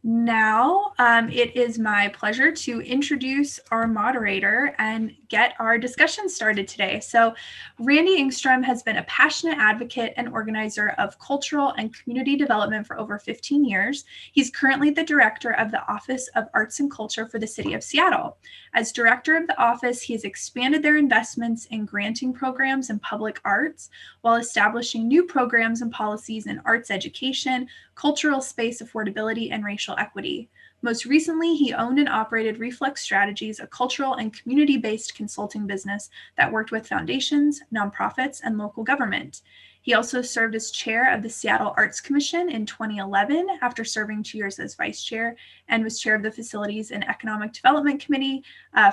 Now, it is my pleasure to introduce our moderator and get our discussion started today. So, Randy Engstrom has been a passionate advocate and organizer of cultural and community development for over 15 years. He's currently the director of the Office of Arts and Culture for the City of Seattle. As director of the office, he has expanded their investments in granting programs in public arts while establishing new programs and policies in arts education, cultural space affordability, and racial equity. Most recently, he owned and operated Reflex Strategies, a cultural and community-based consulting business that worked with foundations, nonprofits, and local government. He also served as chair of the Seattle Arts Commission in 2011 after serving 2 years as vice chair, and was chair of the Facilities and Economic Development Committee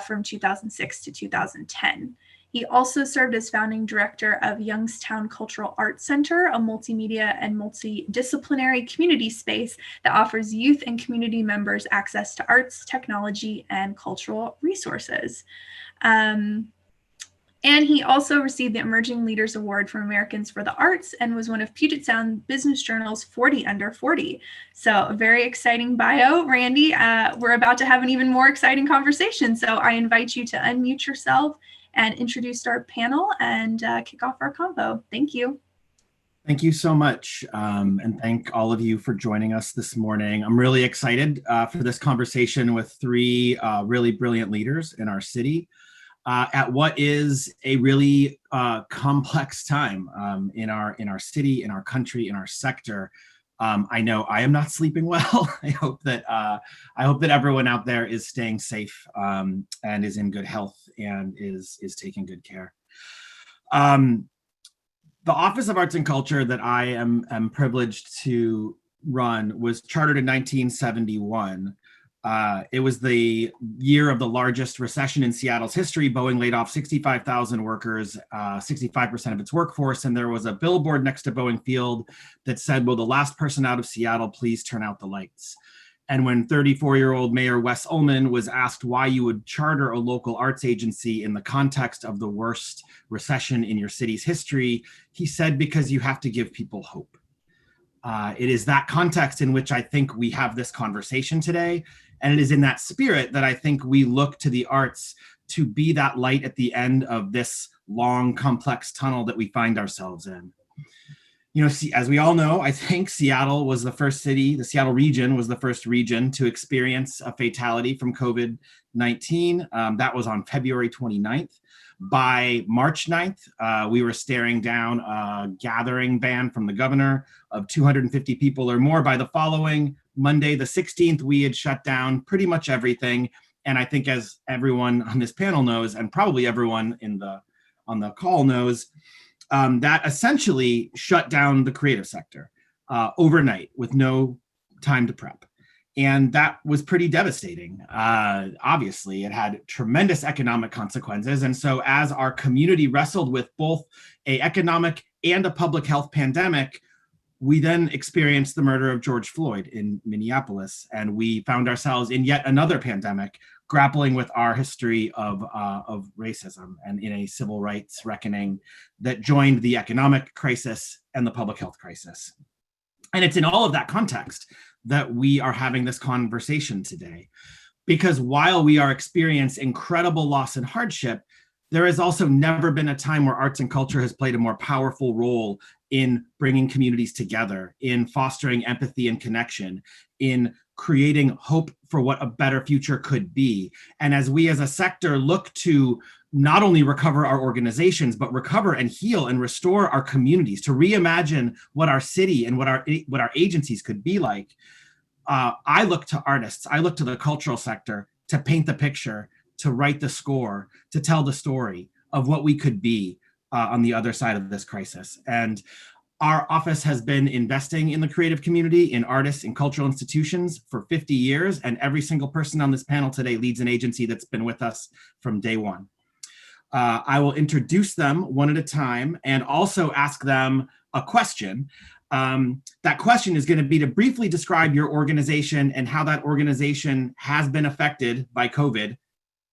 from 2006 to 2010. He also served as founding director of Youngstown Cultural Arts Center, a multimedia and multidisciplinary community space that offers youth and community members access to arts, technology, and cultural resources. And he also received the Emerging Leaders Award from Americans for the Arts and was one of Puget Sound Business Journal's 40 Under 40. So a very exciting bio, Randy. We're about to have an even more exciting conversation. So I invite you to unmute yourself and introduce our panel and kick off our convo. Thank you. Thank you so much. And thank all of you for joining us this morning. I'm really excited for this conversation with three really brilliant leaders in our city at what is a really complex time in our city, in our country, in our sector. I know I am not sleeping well. I hope that everyone out there is staying safe and is in good health and is taking good care. The Office of Arts and Culture that I am privileged to run was chartered in 1971. It was the year of the largest recession in Seattle's history. Boeing laid off 65,000 workers, 65% of its workforce, and there was a billboard next to Boeing Field that said, "Will the last person out of Seattle please turn out the lights?" And when 34-year-old Mayor Wes Ullman was asked why you would charter a local arts agency in the context of the worst recession in your city's history, he said, "Because you have to give people hope." It is that context in which I think we have this conversation today. And it is in that spirit that I think we look to the arts to be that light at the end of this long, complex tunnel that we find ourselves in. You know, as we all know, I think Seattle was the first city, the Seattle region was the first region to experience a fatality from COVID-19. That was on February 29th. By March 9th, we were staring down a gathering ban from the governor of 250 people or more. By the following Monday, the 16th, we had shut down pretty much everything. And I think, as everyone on this panel knows, and probably everyone on the call knows, that essentially shut down the creative sector overnight with no time to prep. And that was pretty devastating. Obviously, it had tremendous economic consequences. And so as our community wrestled with both an economic and a public health pandemic, we then experienced the murder of George Floyd in Minneapolis. And we found ourselves in yet another pandemic, grappling with our history of racism and in a civil rights reckoning that joined the economic crisis and the public health crisis. And it's in all of that context that we are having this conversation today. Because while we are experiencing incredible loss and hardship, there has also never been a time where arts and culture has played a more powerful role in bringing communities together, in fostering empathy and connection, in creating hope for what a better future could be. And as we as a sector look to not only recover our organizations, but recover and heal and restore our communities, to reimagine what our city and what our agencies could be like, I look to artists, I look to the cultural sector to paint the picture, to write the score, to tell the story of what we could be on the other side of this crisis. And our office has been investing in the creative community, in artists, in cultural institutions for 50 years, and every single person on this panel today leads an agency that's been with us from day one. I will introduce them one at a time and also ask them a question. That question is going to be to briefly describe your organization and how that organization has been affected by COVID.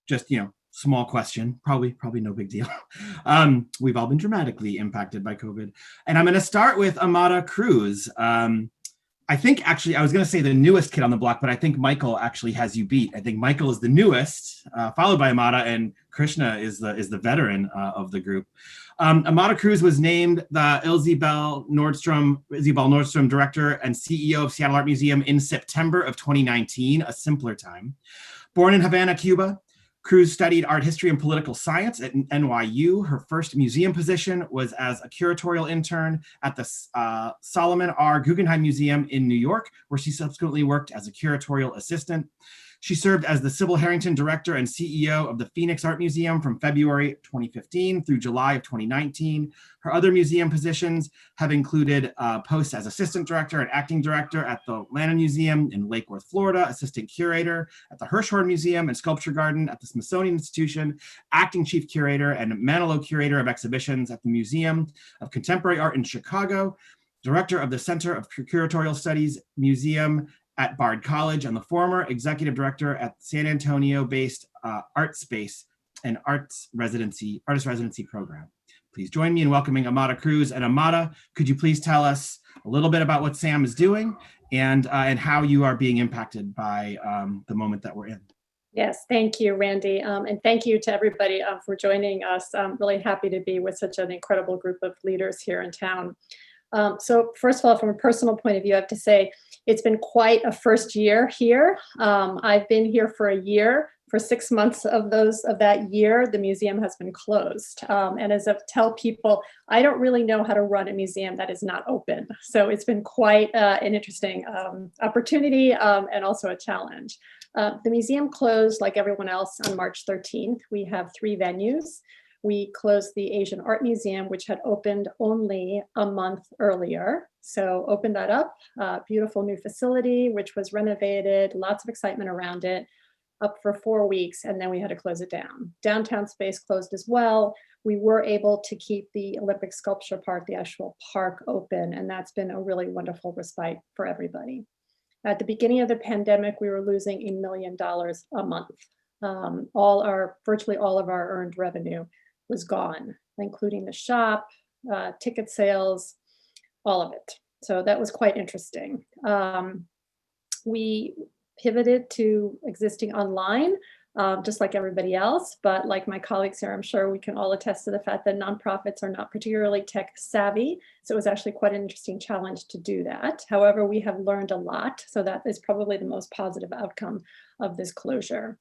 Just, small question, probably no big deal. We've all been dramatically impacted by COVID. And I'm going to start with Amada Cruz. I think actually I was going to say the newest kid on the block, but I think Michael actually has you beat. I think Michael is the newest, followed by Amada, and Krishna is the veteran of the group. Amada Cruz was named the Isabel Nordstrom Director and CEO of Seattle Art Museum in September of 2019, a simpler time. Born in Havana, Cuba, Cruz studied art history and political science at NYU. Her first museum position was as a curatorial intern at the Solomon R. Guggenheim Museum in New York, where she subsequently worked as a curatorial assistant. She served as the Sybil Harrington Director and CEO of the Phoenix Art Museum from February 2015 through July of 2019. Her other museum positions have included posts as Assistant Director and Acting Director at the Lannan Museum in Lake Worth, Florida, Assistant Curator at the Hirshhorn Museum and Sculpture Garden at the Smithsonian Institution, Acting Chief Curator and Manilow Curator of Exhibitions at the Museum of Contemporary Art in Chicago, Director of the Center of Curatorial Studies Museum at Bard College, and the former executive director at San Antonio-based Art Space and artist residency program. Please join me in welcoming Amada Cruz. And Amada, could you please tell us a little bit about what SAM is doing and how you are being impacted by the moment that we're in? Yes, thank you, Randy. And thank you to everybody for joining us. I'm really happy to be with such an incredible group of leaders here in town. So first of all, from a personal point of view, I have to say it's been quite a first year here. I've been here for a year. For 6 months of that year, the museum has been closed. And as I tell people, I don't really know how to run a museum that is not open. So it's been quite an interesting opportunity and also a challenge. The museum closed like everyone else on March 13th. We have 3 venues. We closed the Asian Art Museum, which had opened only a month earlier. So opened that up, beautiful new facility, which was renovated, lots of excitement around it, up for 4 weeks, and then we had to close it down. Downtown space closed as well. We were able to keep the Olympic Sculpture Park, the actual park, open, and that's been a really wonderful respite for everybody. At the beginning of the pandemic, we were losing $1 million a month. Virtually all of our earned revenue was gone, including the shop, ticket sales, all of it. So that was quite interesting. We pivoted to existing online, just like everybody else, but like my colleagues here, I'm sure we can all attest to the fact that nonprofits are not particularly tech savvy. So it was actually quite an interesting challenge to do that. However, we have learned a lot. So that is probably the most positive outcome of this closure.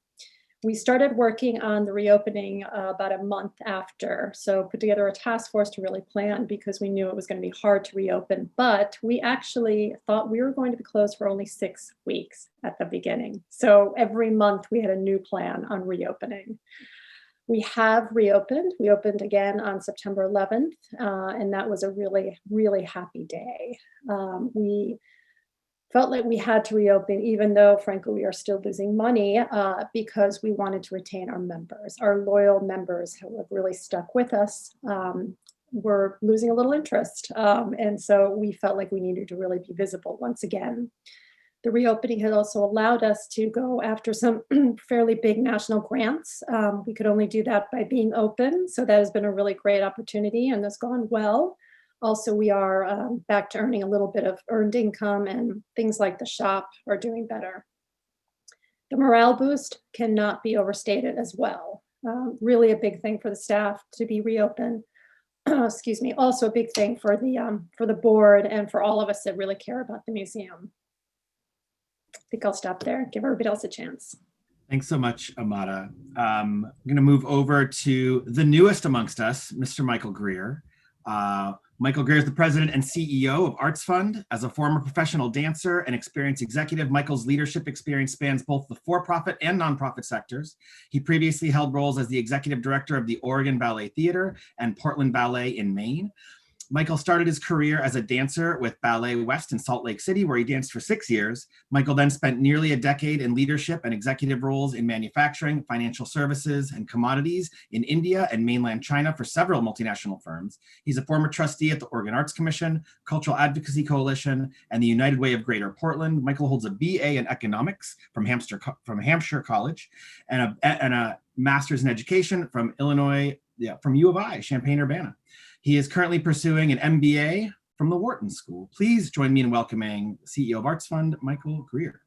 We started working on the reopening about a month after. So put together a task force to really plan because we knew it was going to be hard to reopen, but we actually thought we were going to be closed for only 6 weeks at the beginning. So every month we had a new plan on reopening. We have reopened. We opened again on September 11th, and that was a really, really happy day. We felt like we had to reopen, even though, frankly, we are still losing money because we wanted to retain our members. Our loyal members who have really stuck with us were losing a little interest. And so we felt like we needed to really be visible once again. The reopening has also allowed us to go after some fairly big national grants. We could only do that by being open. So that has been a really great opportunity and that's gone well. Also, we are back to earning a little bit of earned income and things like the shop are doing better. The morale boost cannot be overstated as well. Really a big thing for the staff to be reopened. Excuse me. Also a big thing for the board and for all of us that really care about the museum. I think I'll stop there. Give everybody else a chance. Thanks so much, Amada. I'm going to move over to the newest amongst us, Mr. Michael Greer. Michael Greer is the president and CEO of ArtsFund. As a former professional dancer and experienced executive, Michael's leadership experience spans both the for-profit and nonprofit sectors. He previously held roles as the executive director of the Oregon Ballet Theater and Portland Ballet in Maine. Michael started his career as a dancer with Ballet West in Salt Lake City, where he danced for 6 years. Michael then spent nearly a decade in leadership and executive roles in manufacturing, financial services, and commodities in India and mainland China for several multinational firms. He's a former trustee at the Oregon Arts Commission, Cultural Advocacy Coalition, and the United Way of Greater Portland. Michael holds a BA in economics from Hampshire College and a master's in education from from U of I, Champaign-Urbana. He is currently pursuing an MBA from the Wharton School. Please join me in welcoming CEO of ArtsFund, Michael Greer.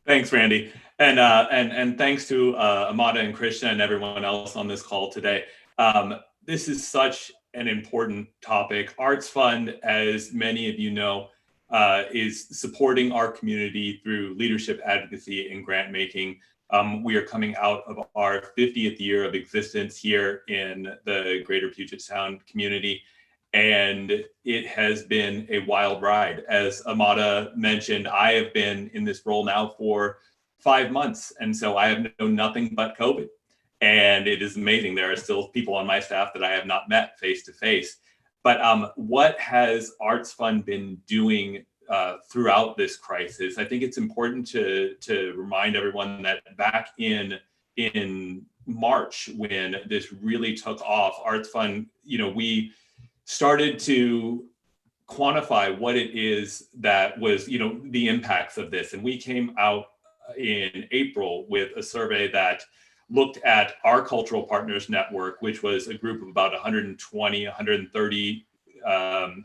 Thanks, Randy. And thanks to Amada and Krishna and everyone else on this call today. This is such an important topic. ArtsFund, as many of you know, is supporting our community through leadership advocacy and grant making. We are coming out of our 50th year of existence here in the greater Puget Sound community, and it has been a wild ride. As Amada mentioned, I have been in this role now for 5 months, and so I have known nothing but COVID. And it is amazing. There are still people on my staff that I have not met face to face. But what has ArtsFund been doing throughout this crisis? I think it's important to remind everyone that back in March, when this really took off, ArtsFund, we started to quantify what it is that was, the impacts of this. And we came out in April with a survey that looked at our cultural partners network, which was a group of about 120, 130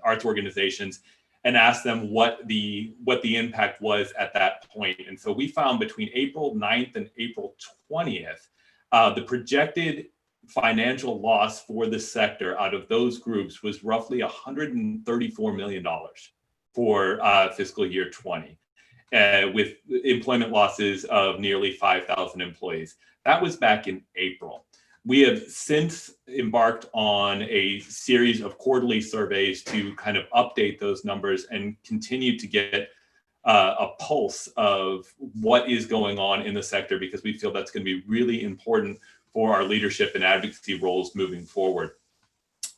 arts organizations, and asked them what the impact was at that point. And so we found between April 9th and April 20th, the projected financial loss for the sector out of those groups was roughly $134 million for fiscal year 20, with employment losses of nearly 5,000 employees. That was back in April. We have since embarked on a series of quarterly surveys to kind of update those numbers and continue to get a pulse of what is going on in the sector, because we feel that's going to be really important for our leadership and advocacy roles moving forward.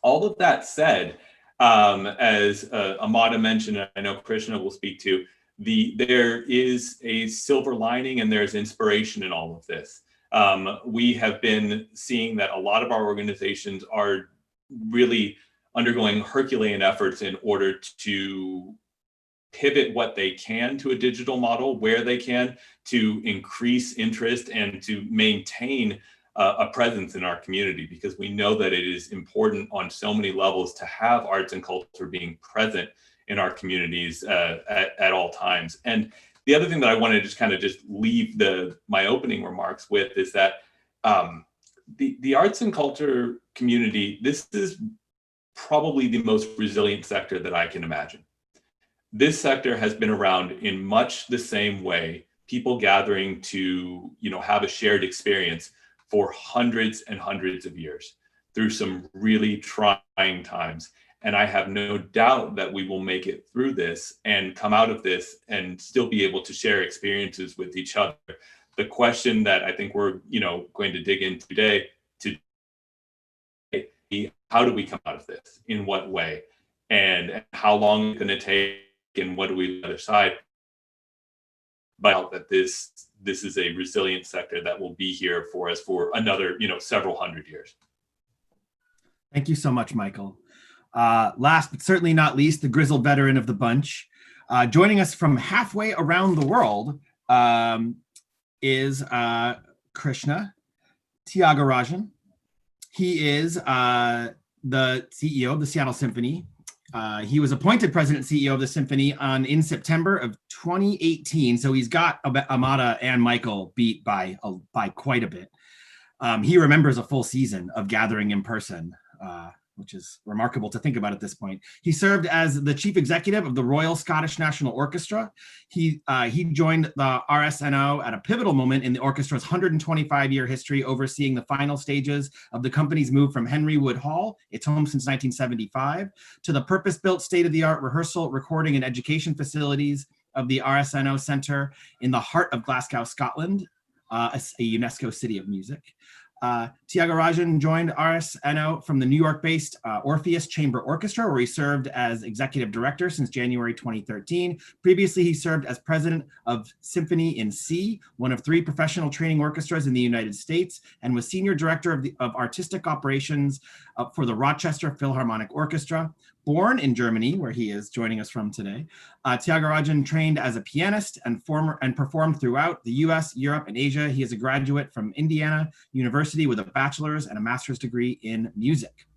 All of that said, as Amada mentioned, and I know Krishna will speak to, there is a silver lining and there's inspiration in all of this. We have been seeing that a lot of our organizations are really undergoing Herculean efforts in order to pivot what they can to a digital model where they can, to increase interest and to maintain a presence in our community, because we know that it is important on so many levels to have arts and culture being present in our communities at all times. And the other thing that I want to just leave my opening remarks with is that the arts and culture community, this is probably the most resilient sector that I can imagine. This sector has been around in much the same way, people gathering to have a shared experience for hundreds and hundreds of years through some really trying times. And I have no doubt that we will make it through this and come out of this and still be able to share experiences with each other. The question that I think we're going to dig into today how do we come out of this? In what way? And how long is it going to take? And what do we do on the other side? But that this is a resilient sector that will be here for us for another several hundred years. Thank you so much, Michael. Last but certainly not least, the grizzled veteran of the bunch, joining us from halfway around the world is Krishna Thiagarajan. He is the CEO of the Seattle Symphony. He was appointed president and CEO of the Symphony in September of 2018. So he's got Amada and Michael beat by quite a bit. He remembers a full season of gathering in person, which is remarkable to think about at this point. He served as the chief executive of the Royal Scottish National Orchestra. He joined the RSNO at a pivotal moment in the orchestra's 125-year history, overseeing the final stages of the company's move from Henry Wood Hall, its home since 1975, to the purpose-built state-of-the-art rehearsal, recording, and education facilities of the RSNO Centre in the heart of Glasgow, Scotland, a UNESCO City of Music. Thiagarajan joined RSNO from the New York-based Orpheus Chamber Orchestra, where he served as executive director since January 2013. Previously, he served as president of Symphony in C, one of 3 professional training orchestras in the United States, and was senior director of artistic operations for the Rochester Philharmonic Orchestra. Born in Germany, where he is joining us from today, Thiagarajan trained as a pianist and performed throughout the US, Europe, and Asia. He is a graduate from Indiana University with a bachelor's and a master's degree in music.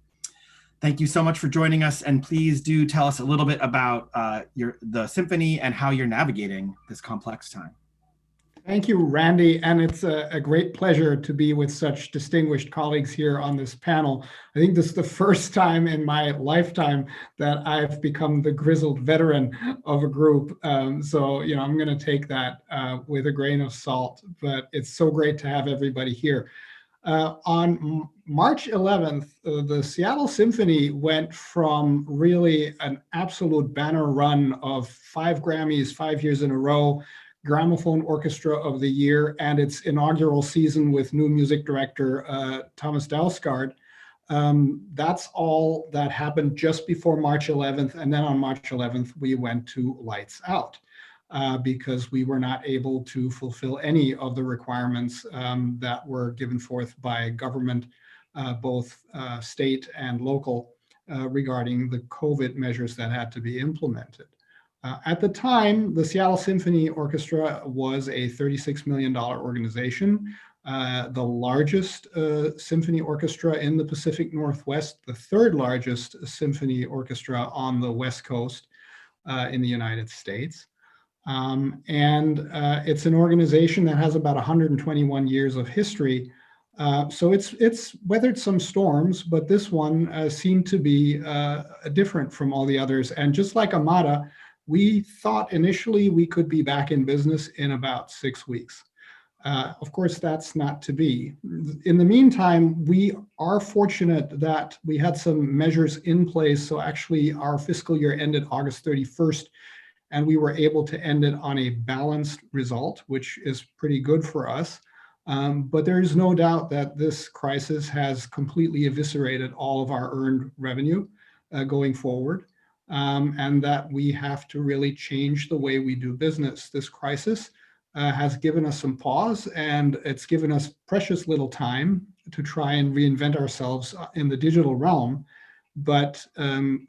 Thank you so much for joining us, and please do tell us a little bit about the symphony and how you're navigating this complex time. Thank you, Randy, and it's a great pleasure to be with such distinguished colleagues here on this panel. I think this is the first time in my lifetime that I've become the grizzled veteran of a group. So, I'm going to take that with a grain of salt, but it's so great to have everybody here. On March 11th, the Seattle Symphony went from really an absolute banner run of 5 Grammys, 5 years in a row, Gramophone Orchestra of the Year, and its inaugural season with new music director Thomas Dalsgaard. That's all that happened just before March 11th. And then on March 11th, we went to lights out because we were not able to fulfill any of the requirements that were given forth by government, both state and local, regarding the COVID measures that had to be implemented. At the time, the Seattle Symphony Orchestra was a $36 million organization, the largest symphony orchestra in the Pacific Northwest, the third largest symphony orchestra on the West Coast in the United States. It's an organization that has about 121 years of history. So it's weathered some storms, but this one seemed to be different from all the others. And just like Amada, we thought initially we could be back in business in about 6 weeks. Of course, that's not to be. In the meantime, we are fortunate that we had some measures in place. So actually our fiscal year ended August 31st, and we were able to end it on a balanced result, which is pretty good for us. But there is no doubt that this crisis has completely eviscerated all of our earned revenue going forward. And that we have to really change the way we do business. This crisis has given us some pause, and it's given us precious little time to try and reinvent ourselves in the digital realm. But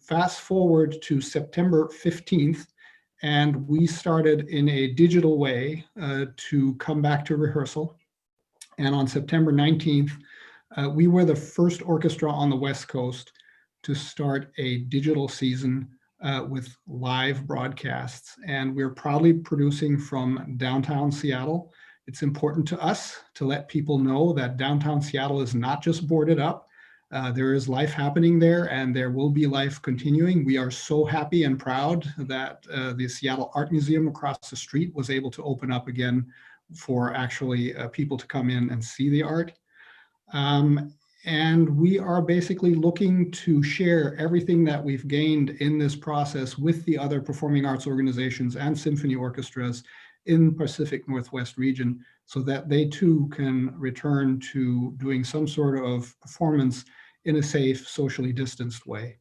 fast forward to September 15th, and we started in a digital way to come back to rehearsal. And on September 19th, we were the first orchestra on the West Coast to start a digital season with live broadcasts. And we're proudly producing from downtown Seattle. It's important to us to let people know that downtown Seattle is not just boarded up. There is life happening there, and there will be life continuing. We are so happy and proud that the Seattle Art Museum across the street was able to open up again for actually people to come in and see the art. And we are basically looking to share everything that we've gained in this process with the other performing arts organizations and symphony orchestras in Pacific Northwest region, so that they too can return to doing some sort of performance in a safe, socially distanced way.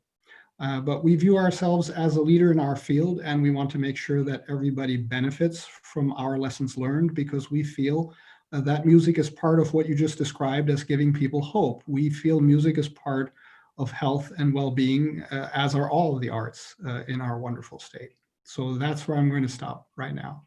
But we view ourselves as a leader in our field, and we want to make sure that everybody benefits from our lessons learned, because we feel that music is part of what you just described as giving people hope. We feel music is part of health and well-being, as are all of the arts in our wonderful state. So that's where I'm going to stop right now.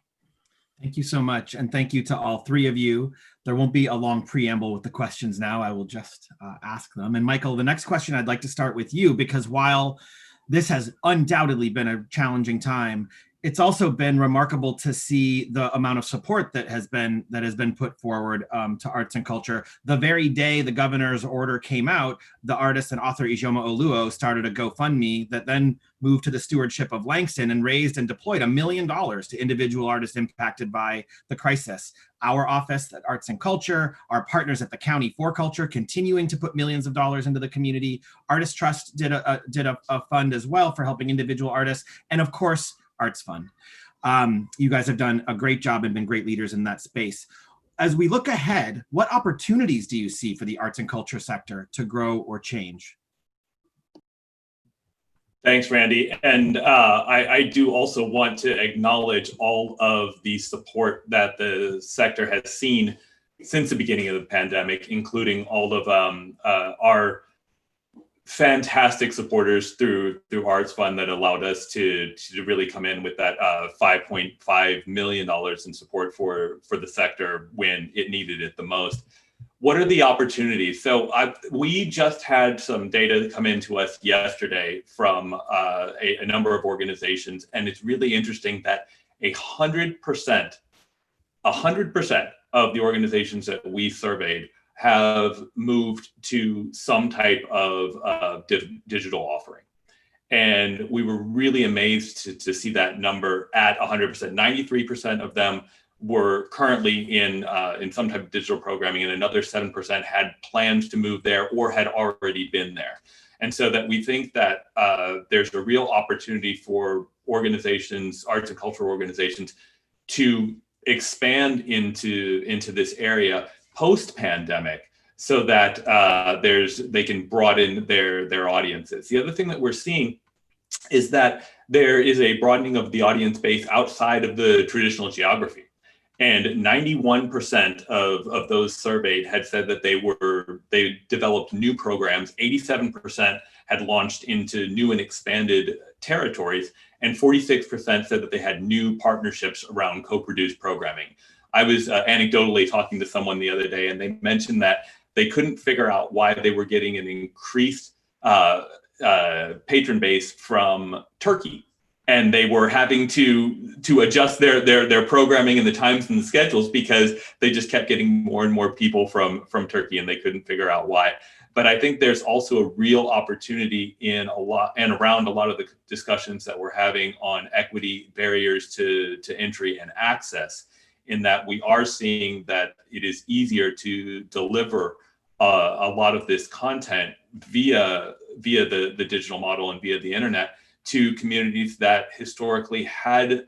Thank you so much. And thank you to all three of you. There won't be a long preamble with the questions now. I will just ask them. And Michael, the next question, I'd like to start with you, because while this has undoubtedly been a challenging time, it's also been remarkable to see the amount of support that has been put forward to arts and culture. The very day the governor's order came out, the artist and author Ijeoma Oluo started a GoFundMe that then moved to the stewardship of Langston and raised and deployed $1 million to individual artists impacted by the crisis. Our office at Arts and Culture, our partners at the County for Culture, continuing to put millions of dollars into the community. Artist Trust did a fund as well for helping individual artists, and of course, ArtsFund. You guys have done a great job and been great leaders in that space. As we look ahead, what opportunities do you see for the arts and culture sector to grow or change? Thanks, Randy. And I do also want to acknowledge all of the support that the sector has seen since the beginning of the pandemic, including all of our fantastic supporters through ArtsFund that allowed us to really come in with that $5.5 million in support for the sector when it needed it the most. what are the opportunities? So we just had some data come into us yesterday from a number of organizations, and it's really interesting that 100% of the organizations that we surveyed have moved to some type of digital offering. And we were really amazed to see that number at 100%. 93% of them were currently in some type of digital programming, and another 7% had plans to move there or had already been there. And so that we think that there's a real opportunity for organizations, arts and cultural organizations, to expand into this area post-pandemic, so that they can broaden their audiences. The other thing that we're seeing is that there is a broadening of the audience base outside of the traditional geography. And 91% of those surveyed had said that they developed new programs. 87% had launched into new and expanded territories, and 46% said that they had new partnerships around co-produced programming. I was anecdotally talking to someone the other day, and they mentioned that they couldn't figure out why they were getting an increased patron base from Turkey. And they were having to adjust their programming and the times and the schedules, because they just kept getting more and more people from Turkey, and they couldn't figure out why. But I think there's also a real opportunity in around a lot of the discussions that we're having on equity, barriers to entry and access, in that we are seeing that it is easier to deliver a lot of this content via the digital model and via the internet to communities that historically had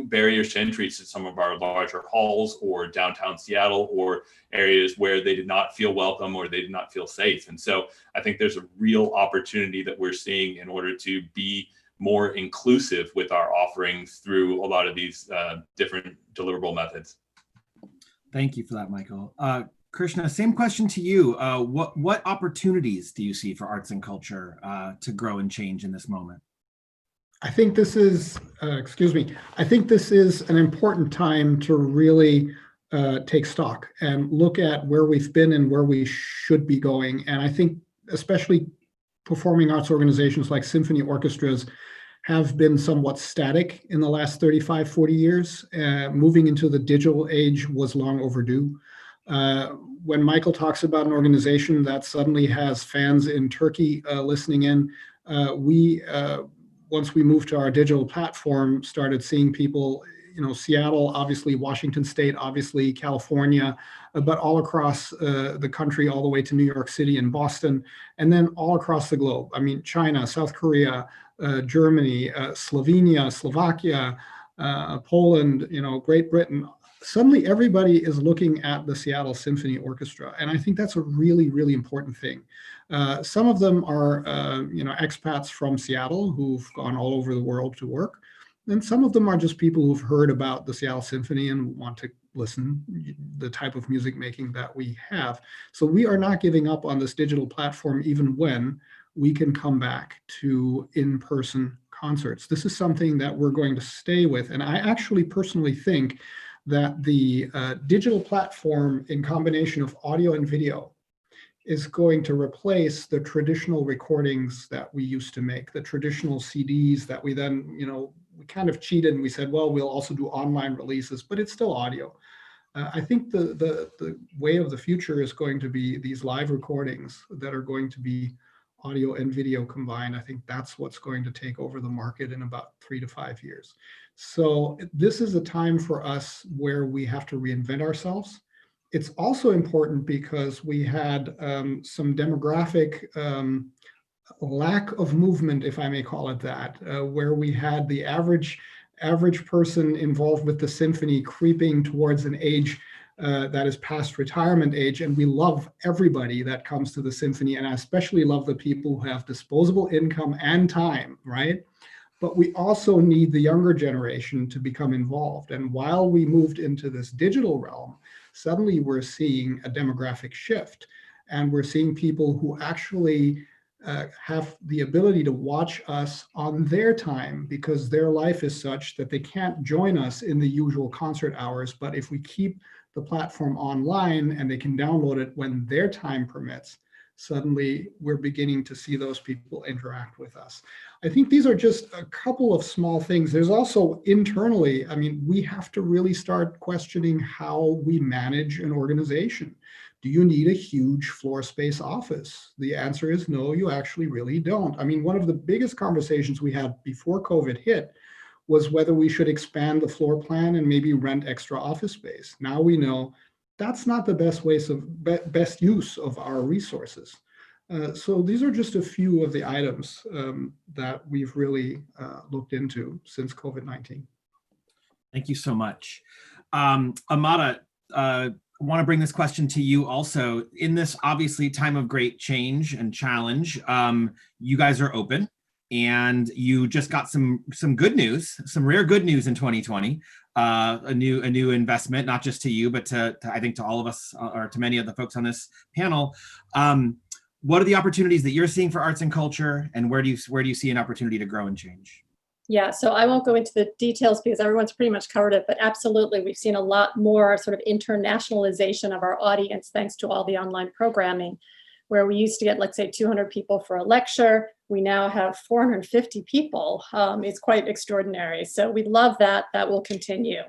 barriers to entry to some of our larger halls or downtown Seattle, or areas where they did not feel welcome or they did not feel safe. And so I think there's a real opportunity that we're seeing in order to be more inclusive with our offerings through a lot of these different deliverable methods. Thank you for that, Michael. Krishna, same question to you. What opportunities do you see for arts and culture to grow and change in this moment? I think this is, I think this is an important time to really take stock and look at where we've been and where we should be going. And I think especially performing arts organizations like symphony orchestras have been somewhat static in the last 35, 40 years. Moving into the digital age was long overdue. When Michael talks about an organization that suddenly has fans in Turkey listening in, we, once we moved to our digital platform, started seeing people, Seattle, obviously Washington State, obviously California, but all across the country, all the way to New York City and Boston, and then all across the globe. I mean, China, South Korea, Germany, Slovenia, Slovakia, Poland, Great Britain. Suddenly everybody is looking at the Seattle Symphony Orchestra. And I think that's a really, really important thing. Some of them are, expats from Seattle who've gone all over the world to work. And some of them are just people who've heard about the Seattle Symphony and want to listen the type of music making that we have. So we are not giving up on this digital platform, even when we can come back to in-person concerts. This is something that we're going to stay with. And I actually personally think that the digital platform, in combination of audio and video, is going to replace the traditional recordings that we used to make, the traditional CDs that we then, we kind of cheated and we said, well, we'll also do online releases, but it's still audio. I think the way of the future is going to be these live recordings that are going to be audio and video combined. I think that's what's going to take over the market in about 3 to 5 years. So this is a time for us where we have to reinvent ourselves. It's also important because we had some demographic lack of movement, if I may call it that, where we had the average person involved with the symphony creeping towards an age that is past retirement age. And we love everybody that comes to the symphony, and I especially love the people who have disposable income and time, right? But we also need the younger generation to become involved. And while we moved into this digital realm, suddenly we're seeing a demographic shift, and we're seeing people who actually have the ability to watch us on their time, because their life is such that they can't join us in the usual concert hours. But if we keep the platform online and they can download it when their time permits, suddenly we're beginning to see those people interact with us. I think these are just a couple of small things. There's also internally, I mean, we have to really start questioning how we manage an organization. Do you need a huge floor space office? The answer is no, you actually really don't. I mean, one of the biggest conversations we had before COVID hit was whether we should expand the floor plan and maybe rent extra office space. Now we know that's not the best use of our resources. So these are just a few of the items that we've really looked into since COVID-19. Thank you so much. Amada, I want to bring this question to you also. In this obviously time of great change and challenge, you guys are open, and you just got some good news, some rare good news in 2020. A new investment, not just to you, but to I think to all of us, or to many of the folks on this panel. What are the opportunities that you're seeing for arts and culture, and where do you see an opportunity to grow and change? Yeah, so I won't go into the details because everyone's pretty much covered it, but absolutely, we've seen a lot more sort of internationalization of our audience thanks to all the online programming, where we used to get, let's say, 200 people for a lecture. We now have 450 people. It's quite extraordinary. So we love that. That will continue.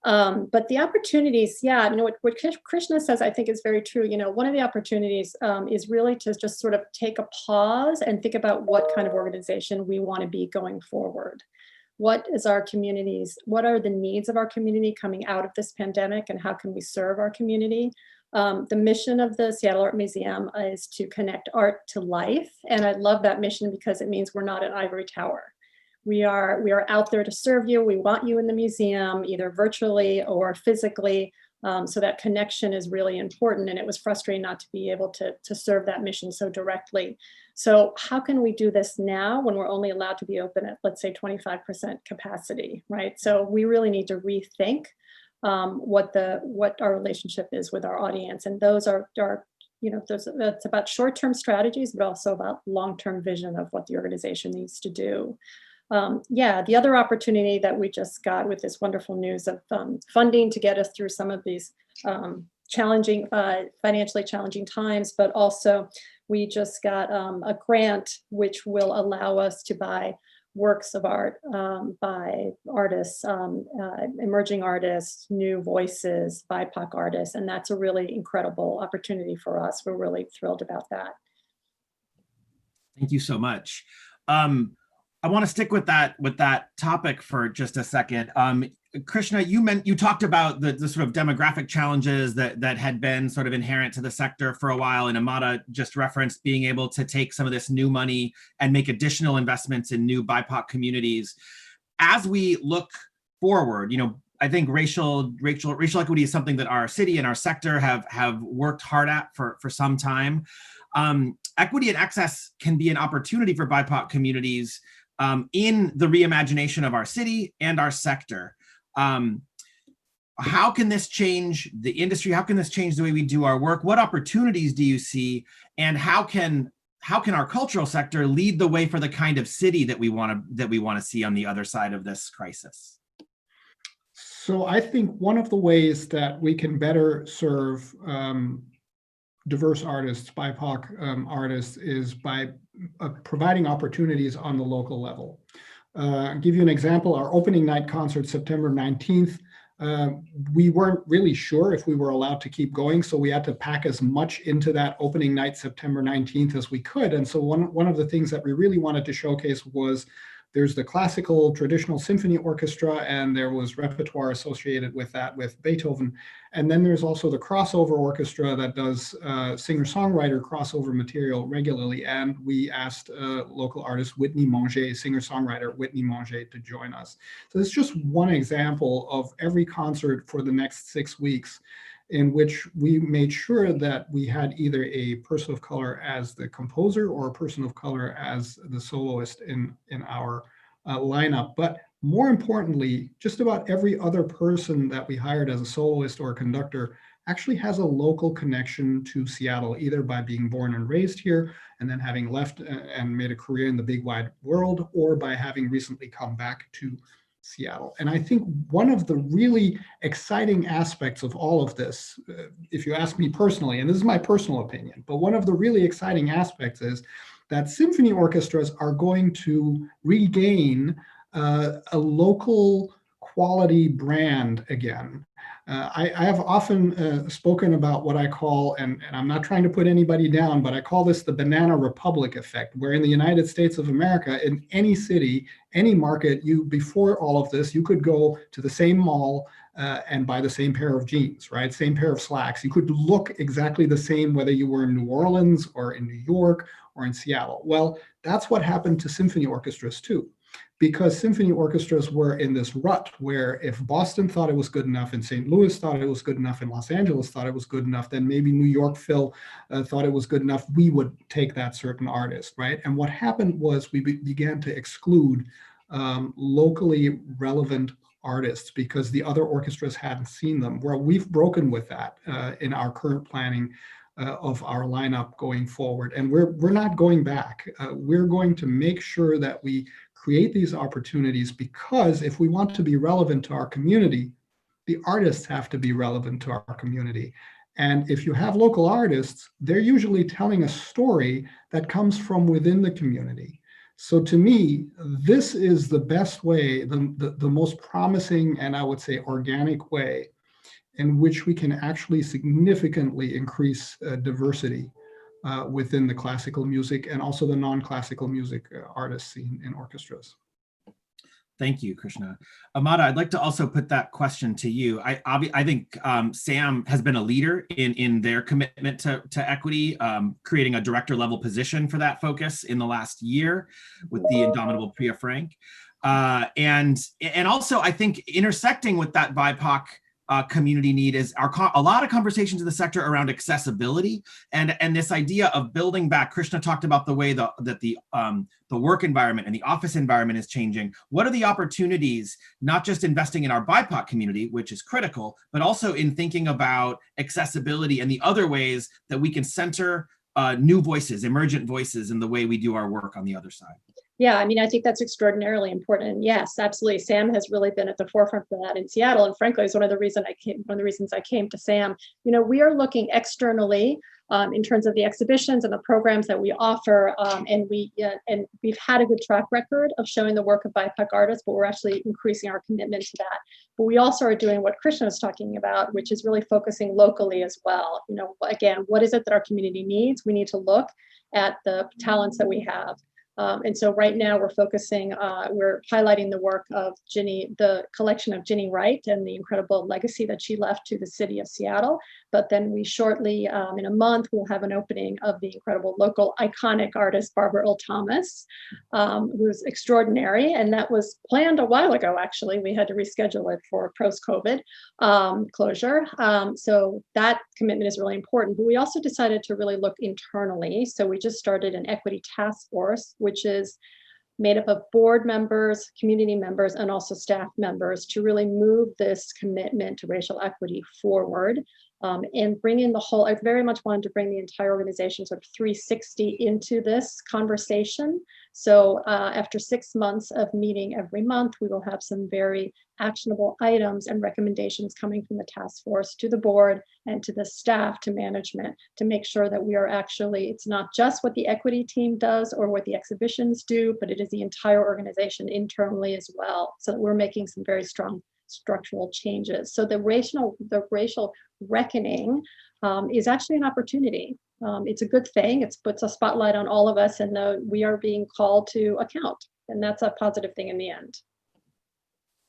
But the opportunities, yeah, you know, what Krishna says, I think is very true. You know, one of the opportunities is really to just sort of take a pause and think about what kind of organization we want to be going forward. What is our communities? What are the needs of our community coming out of this pandemic, and how can we serve our community? The mission of the Seattle Art Museum is to connect art to life. And I love that mission because it means we're not an ivory tower. We are out there to serve you. We want you in the museum, either virtually or physically. So that connection is really important. And it was frustrating not to be able to serve that mission so directly. So how can we do this now when we're only allowed to be open at, let's say, 25% capacity, right? So we really need to rethink what our relationship is with our audience. And those are you know, that's about short-term strategies, but also about long-term vision of what the organization needs to do. Yeah, the other opportunity that we just got with this wonderful news of funding to get us through some of these challenging, financially challenging times, but also we just got a grant which will allow us to buy works of art by artists, emerging artists, new voices, BIPOC artists, and that's a really incredible opportunity for us. We're really thrilled about that. Thank you so much. I want to stick with that topic for just a second. Krishna, you talked about the sort of demographic challenges that had been sort of inherent to the sector for a while, and Amada just referenced being able to take some of this new money and make additional investments in new BIPOC communities. As we look forward, you know, I think racial equity is something that our city and our sector have worked hard at for some time. Equity and access can be an opportunity for BIPOC communities in the reimagination of our city and our sector. How can this change the industry? How can this change the way we do our work? What opportunities do you see? And how can our cultural sector lead the way for the kind of city that we want to see on the other side of this crisis? So I think one of the ways that we can better serve diverse artists, BIPOC artists, is by providing opportunities on the local level. I'll give you an example. Our opening night concert, September 19th, we weren't really sure if we were allowed to keep going, so we had to pack as much into that opening night, September 19th, as we could. And so one of the things that we really wanted to showcase was there's the classical traditional symphony orchestra, and there was repertoire associated with that with Beethoven. And then there's also the crossover orchestra that does singer-songwriter crossover material regularly. And we asked local artist Whitney Manger, singer-songwriter Whitney Manger, to join us. So it's just one example of every concert for the next 6 weeks in which we made sure that we had either a person of color as the composer or a person of color as the soloist in our lineup. But more importantly, just about every other person that we hired as a soloist or a conductor actually has a local connection to Seattle, either by being born and raised here and then having left and made a career in the big wide world, or by having recently come back to Seattle. And I think one of the really exciting aspects of all of this, if you ask me personally, and this is my personal opinion, but one of the really exciting aspects is that symphony orchestras are going to regain a local quality brand again. I have often spoken about what I call, and I'm not trying to put anybody down, but I call this the Banana Republic effect, where in the United States of America, in any city, any market, before all of this, you could go to the same mall and buy the same pair of jeans, right? Same pair of slacks. You could look exactly the same whether you were in New Orleans or in New York or in Seattle. Well, that's what happened to symphony orchestras too, because symphony orchestras were in this rut where if Boston thought it was good enough and St. Louis thought it was good enough and Los Angeles thought it was good enough, then maybe New York Phil thought it was good enough, we would take that certain artist, right? And what happened was we began to exclude locally relevant artists because the other orchestras hadn't seen them. Well, we've broken with that in our current planning of our lineup going forward. And we're not going back. We're going to make sure that we create these opportunities, because if we want to be relevant to our community, the artists have to be relevant to our community. And if you have local artists, they're usually telling a story that comes from within the community. So to me, this is the best way, the most promising, and I would say organic way in which we can actually significantly increase diversity within the classical music and also the non-classical music artists in orchestras. Thank you, Krishna. Amada, I'd like to also put that question to you. I think SAM has been a leader in their commitment to equity, creating a director level position for that focus in the last year with the indomitable Priya Frank. And also I think intersecting with that BIPOC community need is a lot of conversations in the sector around accessibility and this idea of building back. Krishna talked about the way that the work environment and the office environment is changing. What are the opportunities, not just investing in our BIPOC community, which is critical, but also in thinking about accessibility and the other ways that we can center new voices, emergent voices in the way we do our work on the other side? Yeah, I mean, I think that's extraordinarily important. And yes, absolutely. SAM has really been at the forefront of that in Seattle. And frankly, it's one of the reasons I came to SAM. You know, we are looking externally in terms of the exhibitions and the programs that we offer. And we've had a good track record of showing the work of BIPOC artists, but we're actually increasing our commitment to that. But we also are doing what Krishna was talking about, which is really focusing locally as well. You know, again, what is it that our community needs? We need to look at the talents that we have. And so right now we're focusing, we're highlighting the work of Ginny, the collection of Ginny Wright and the incredible legacy that she left to the city of Seattle. But then we shortly, in a month, we'll have an opening of the incredible local iconic artist, Barbara Earl Thomas, who's extraordinary. And that was planned a while ago, actually. We had to reschedule it for post-COVID closure. So that commitment is really important. But we also decided to really look internally. So we just started an equity task force, which is made up of board members, community members, and also staff members to really move this commitment to racial equity forward and bring in the whole. I very much wanted to bring the entire organization sort of 360 into this conversation. So after 6 months of meeting every month, we will have some very actionable items and recommendations coming from the task force to the board and to the staff, to management, to make sure that we are actually, it's not just what the equity team does or what the exhibitions do, but it is the entire organization internally as well. So that we're making some very strong structural changes. So the racial reckoning is actually an opportunity. It's a good thing. It puts a spotlight on all of us, and we are being called to account, and that's a positive thing in the end.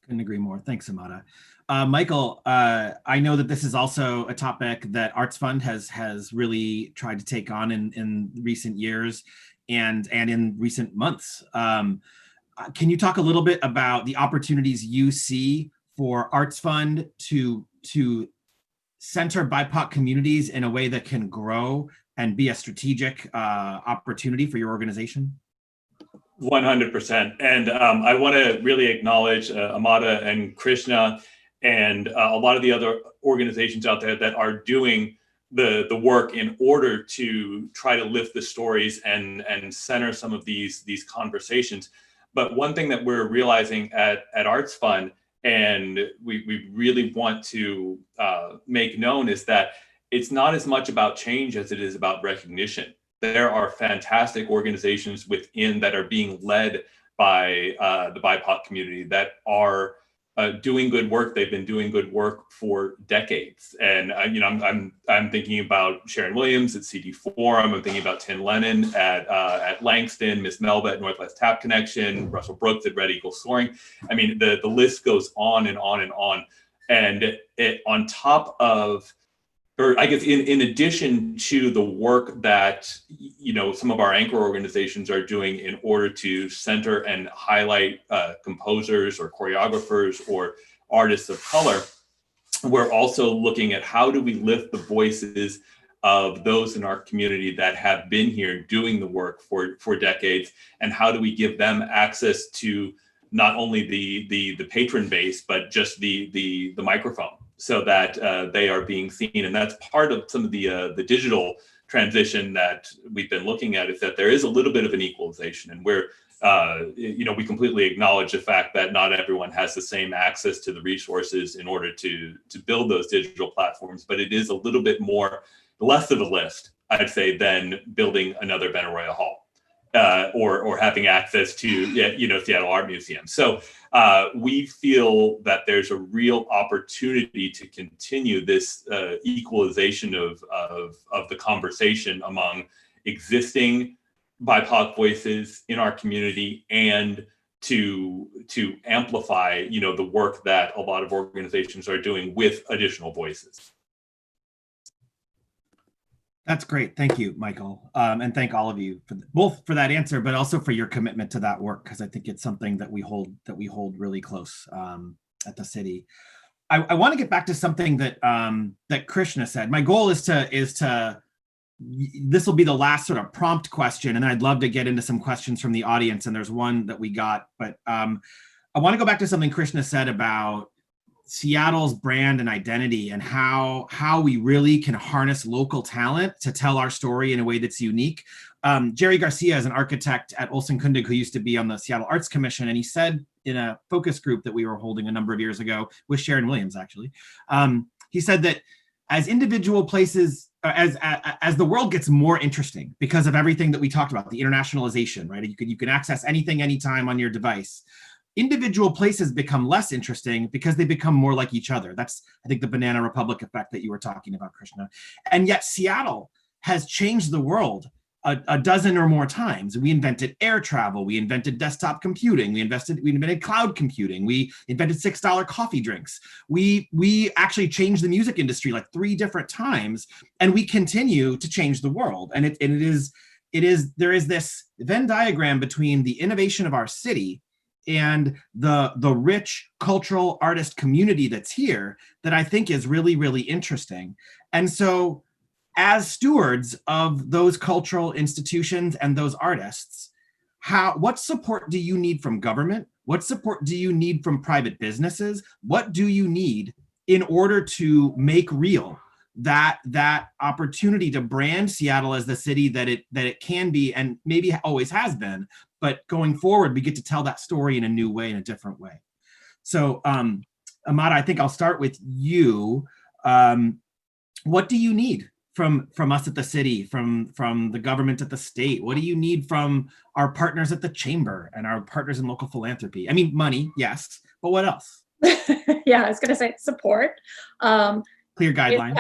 Couldn't agree more. Thanks, Amada. Michael, I know that this is also a topic that ArtsFund has really tried to take on in recent years and in recent months. Can you talk a little bit about the opportunities you see for ArtsFund to center BIPOC communities in a way that can grow and be a strategic opportunity for your organization? 100%. And I want to really acknowledge Amada and Krishna and a lot of the other organizations out there that are doing the work in order to try to lift the stories and center some of these conversations. But one thing that we're realizing at ArtsFund, and we really want to make known, is that it's not as much about change as it is about recognition. There are fantastic organizations within that are being led by the BIPOC community that are doing good work. They've been doing good work for decades. And I'm thinking about Sharon Williams at CD Forum. I'm thinking about Tim Lennon at Langston, Miss Melba at Northwest Tap Connection, Russell Brooks at Red Eagle Soaring. I mean, the list goes on and on and on. And on top of, or I guess in addition to the work that, some of our anchor organizations are doing in order to center and highlight composers or choreographers or artists of color, we're also looking at how do we lift the voices of those in our community that have been here doing the work for decades, and how do we give them access to not only the patron base, but just the microphone, so that they are being seen. And that's part of some of the digital transition that we've been looking at, is that there is a little bit of an equalization, and we're we completely acknowledge the fact that not everyone has the same access to the resources in order to build those digital platforms, but it is a little bit less of a list, I'd say, than building another Benaroya Hall. Or having access to Seattle Art Museum. So we feel that there's a real opportunity to continue this equalization of the conversation among existing BIPOC voices in our community, and to amplify the work that a lot of organizations are doing with additional voices. That's great. Thank you, Michael. And thank all of you both for that answer, but also for your commitment to that work, because I think it's something that we hold really close at the city. I want to get back to something that Krishna said. My goal is to this will be the last sort of prompt question, and I'd love to get into some questions from the audience, and there's one that we got, but I want to go back to something Krishna said about Seattle's brand and identity, and how we really can harness local talent to tell our story in a way that's unique. Jerry Garcia is an architect at Olson Kundig who used to be on the Seattle Arts Commission, and he said in a focus group that we were holding a number of years ago with Sharon Williams, actually, he said that as individual places, as the world gets more interesting because of everything that we talked about, the internationalization, right? You can access anything, anytime on your device. Individual places become less interesting because they become more like each other. That's, I think, the Banana Republic effect that you were talking about, Krishna. And yet Seattle has changed the world a dozen or more times. We invented air travel. We invented desktop computing. We invented cloud computing. We invented $6 coffee drinks. We actually changed the music industry like 3 different times, and we continue to change the world. And there is this Venn diagram between the innovation of our city and the rich cultural artist community that's here that I think is really, really interesting. And so as stewards of those cultural institutions and those artists, what support do you need from government? What support do you need from private businesses? What do you need in order to make real that opportunity to brand Seattle as the city that it can be, and maybe always has been, but going forward, we get to tell that story in a new way, in a different way. So Amada, I think I'll start with you. What do you need from us at the city, from the government at the state? What do you need from our partners at the chamber and our partners in local philanthropy? I mean, money, yes, but what else? Yeah, I was gonna say support. Clear guidelines.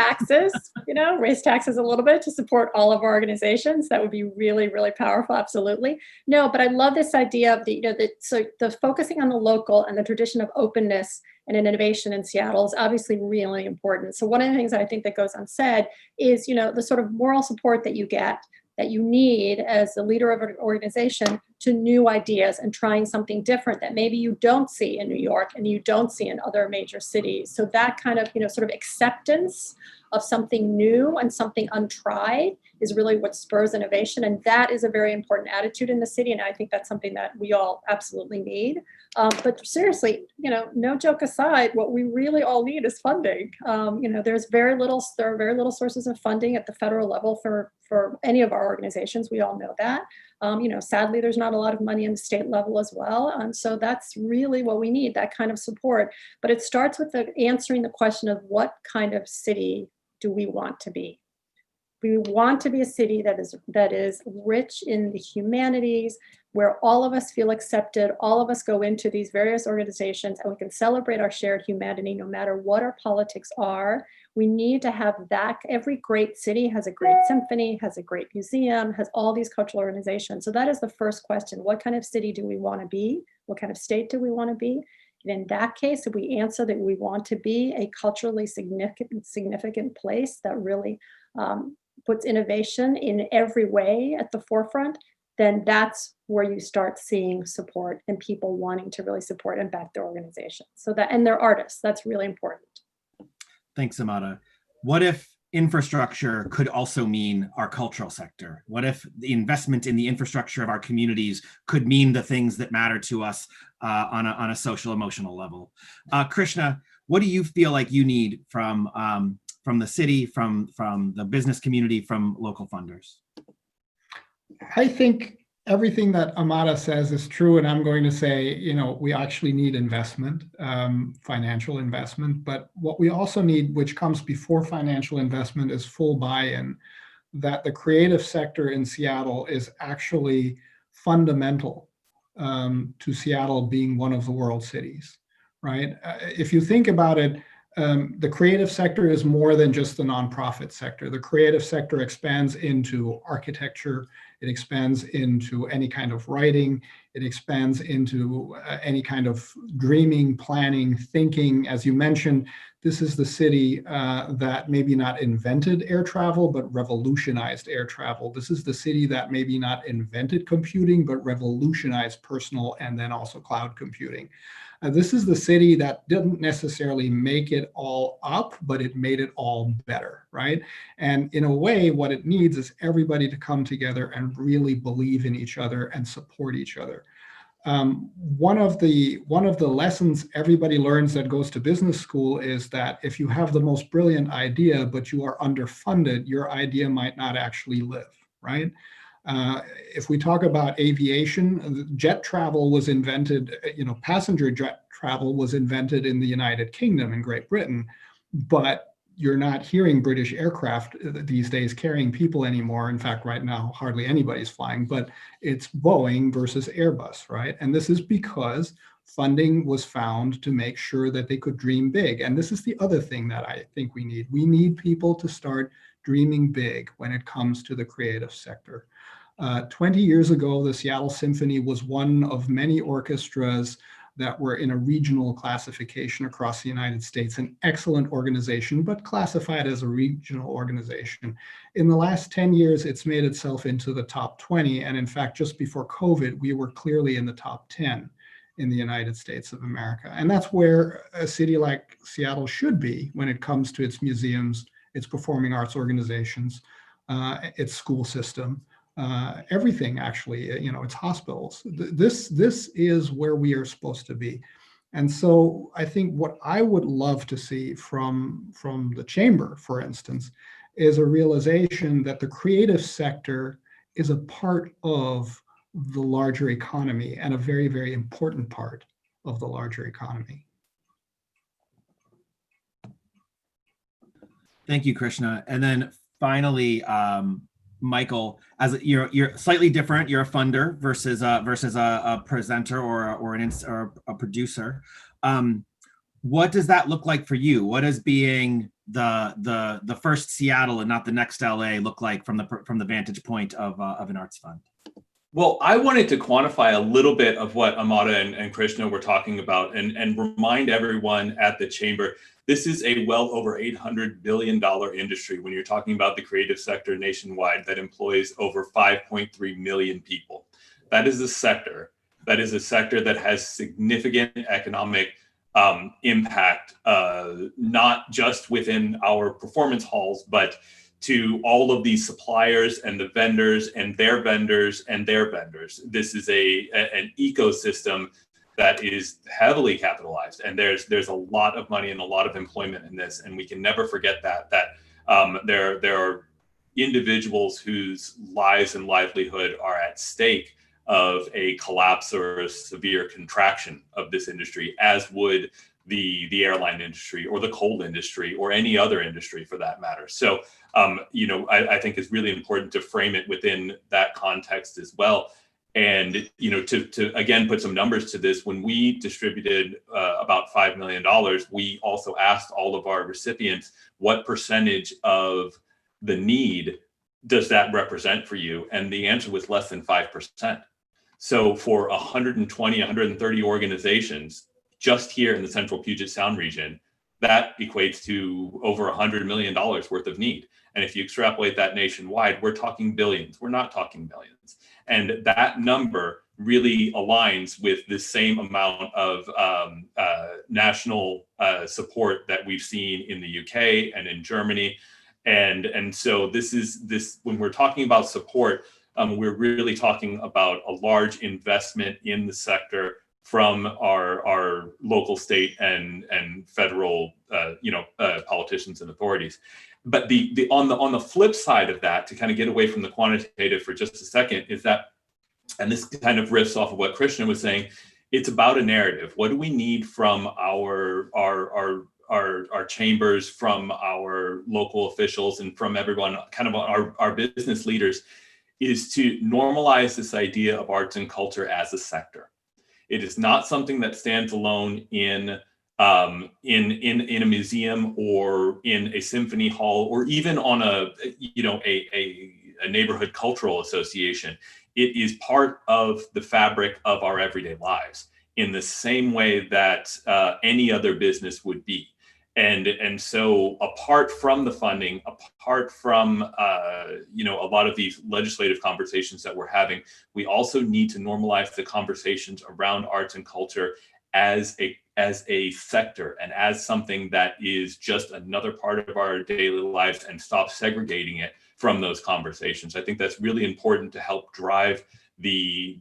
Raise taxes a little bit to support all of our organizations. That would be really, really powerful. Absolutely. No, but I love this idea of the focusing on the local and the tradition of openness and innovation in Seattle is obviously really important. So one of the things I think that goes unsaid is, the sort of moral support that you get, that you need as the leader of an organization to new ideas and trying something different that maybe you don't see in New York and you don't see in other major cities. So that kind of, sort of acceptance of something new and something untried is really what spurs innovation. And that is a very important attitude in the city. And I think that's something that we all absolutely need. But seriously, no joke aside, what we really all need is funding. There are very little sources of funding at the federal level for any of our organizations. We all know that. Sadly, there's not a lot of money in the state level as well. And so that's really what we need, that kind of support. But it starts with answering the question of what kind of city do we want to be? We want to be a city that is rich in the humanities, where all of us feel accepted, all of us go into these various organizations and we can celebrate our shared humanity no matter what our politics are. We need to have that. Every great city has a great symphony, has a great museum, has all these cultural organizations. So that is the first question. What kind of city do we want to be? What kind of state do we want to be? And in that case, if we answer that we want to be a culturally significant place that really puts innovation in every way at the forefront, then that's where you start seeing support and people wanting to really support and back their organization. And they're artists. That's really important. Thanks, Amada. What if infrastructure could also mean our cultural sector? What if the investment in the infrastructure of our communities could mean the things that matter to us on a social, emotional level? Krishna, what do you feel like you need from the city, from the business community, from local funders? I think everything that Amada says is true, and I'm going to say, we actually need investment, financial investment, but what we also need, which comes before financial investment, is full buy-in, that the creative sector in Seattle is actually fundamental to Seattle being one of the world cities, right? If you think about it, the creative sector is more than just the nonprofit sector. The creative sector expands into architecture. It expands into any kind of writing. It expands into any kind of dreaming, planning, thinking. As you mentioned, this is the city that maybe not invented air travel, but revolutionized air travel. This is the city that maybe not invented computing, but revolutionized personal and then also cloud computing. This is the city that didn't necessarily make it all up, but it made it all better, right? And in a way, what it needs is everybody to come together and really believe in each other and support each other. One of the lessons everybody learns that goes to business school is that if you have the most brilliant idea, but you are underfunded, your idea might not actually live, right? If we talk about aviation, jet travel was invented, passenger jet travel was invented in the United Kingdom, in Great Britain, but you're not hearing British aircraft these days carrying people anymore. In fact, right now, hardly anybody's flying, but it's Boeing versus Airbus, right? And this is because funding was found to make sure that they could dream big. And this is the other thing that I think we need. We need people to start dreaming big when it comes to the creative sector. 20 years ago, the Seattle Symphony was one of many orchestras that were in a regional classification across the United States, an excellent organization, but classified as a regional organization. In the last 10 years, it's made itself into the top 20. And in fact, just before COVID, we were clearly in the top 10 in the United States of America. And that's where a city like Seattle should be when it comes to its museums, its performing arts organizations, its school system. Everything actually, it's hospitals. This is where we are supposed to be. And so I think what I would love to see from the chamber, for instance, is a realization that the creative sector is a part of the larger economy and a very, very important part of the larger economy. Thank you, Krishna. And then finally, Michael, as you're slightly different. You're a funder versus a presenter or a producer. What does that look like for you? What does being the first Seattle and not the next LA look like from the vantage point of an arts fund? Well, I wanted to quantify a little bit of what Amada and Krishna were talking about and remind everyone at the chamber, this is a well over $800 billion industry when you're talking about the creative sector nationwide that employs over 5.3 million people. That is a sector that has significant economic impact, not just within our performance halls, but to all of these suppliers and the vendors and their vendors and their vendors. This is an ecosystem that is heavily capitalized, and there's a lot of money and a lot of employment in this, and we can never forget that there are individuals whose lives and livelihood are at stake of a collapse or a severe contraction of this industry, as would the airline industry or the coal industry or any other industry for that matter. So, I think it's really important to frame it within that context as well. And, to again, put some numbers to this, when we distributed about $5 million, we also asked all of our recipients, what percentage of the need does that represent for you? And the answer was less than 5%. So for 120, 130 organizations, just here in the Central Puget Sound region, that equates to over $100 million worth of need. And if you extrapolate that nationwide, we're talking billions. We're not talking millions. And that number really aligns with the same amount of national support that we've seen in the UK and in Germany. And so this when we're talking about support, we're really talking about a large investment in the sector from our local, state, and federal politicians and authorities. But on the flip side of that, to kind of get away from the quantitative for just a second, is that, and this kind of riffs off of what Krishna was saying, it's about a narrative. What do we need from our chambers, from our local officials, and from everyone, kind of our business leaders, is to normalize this idea of arts and culture as a sector. It is not something that stands alone in a museum or in a symphony hall, or even on a neighborhood cultural association. It is part of the fabric of our everyday lives in the same way that any other business would be. And so apart from the funding, apart from a lot of these legislative conversations that we're having, we also need to normalize the conversations around arts and culture as a sector and as something that is just another part of our daily lives, and stop segregating it from those conversations. I think that's really important to help drive the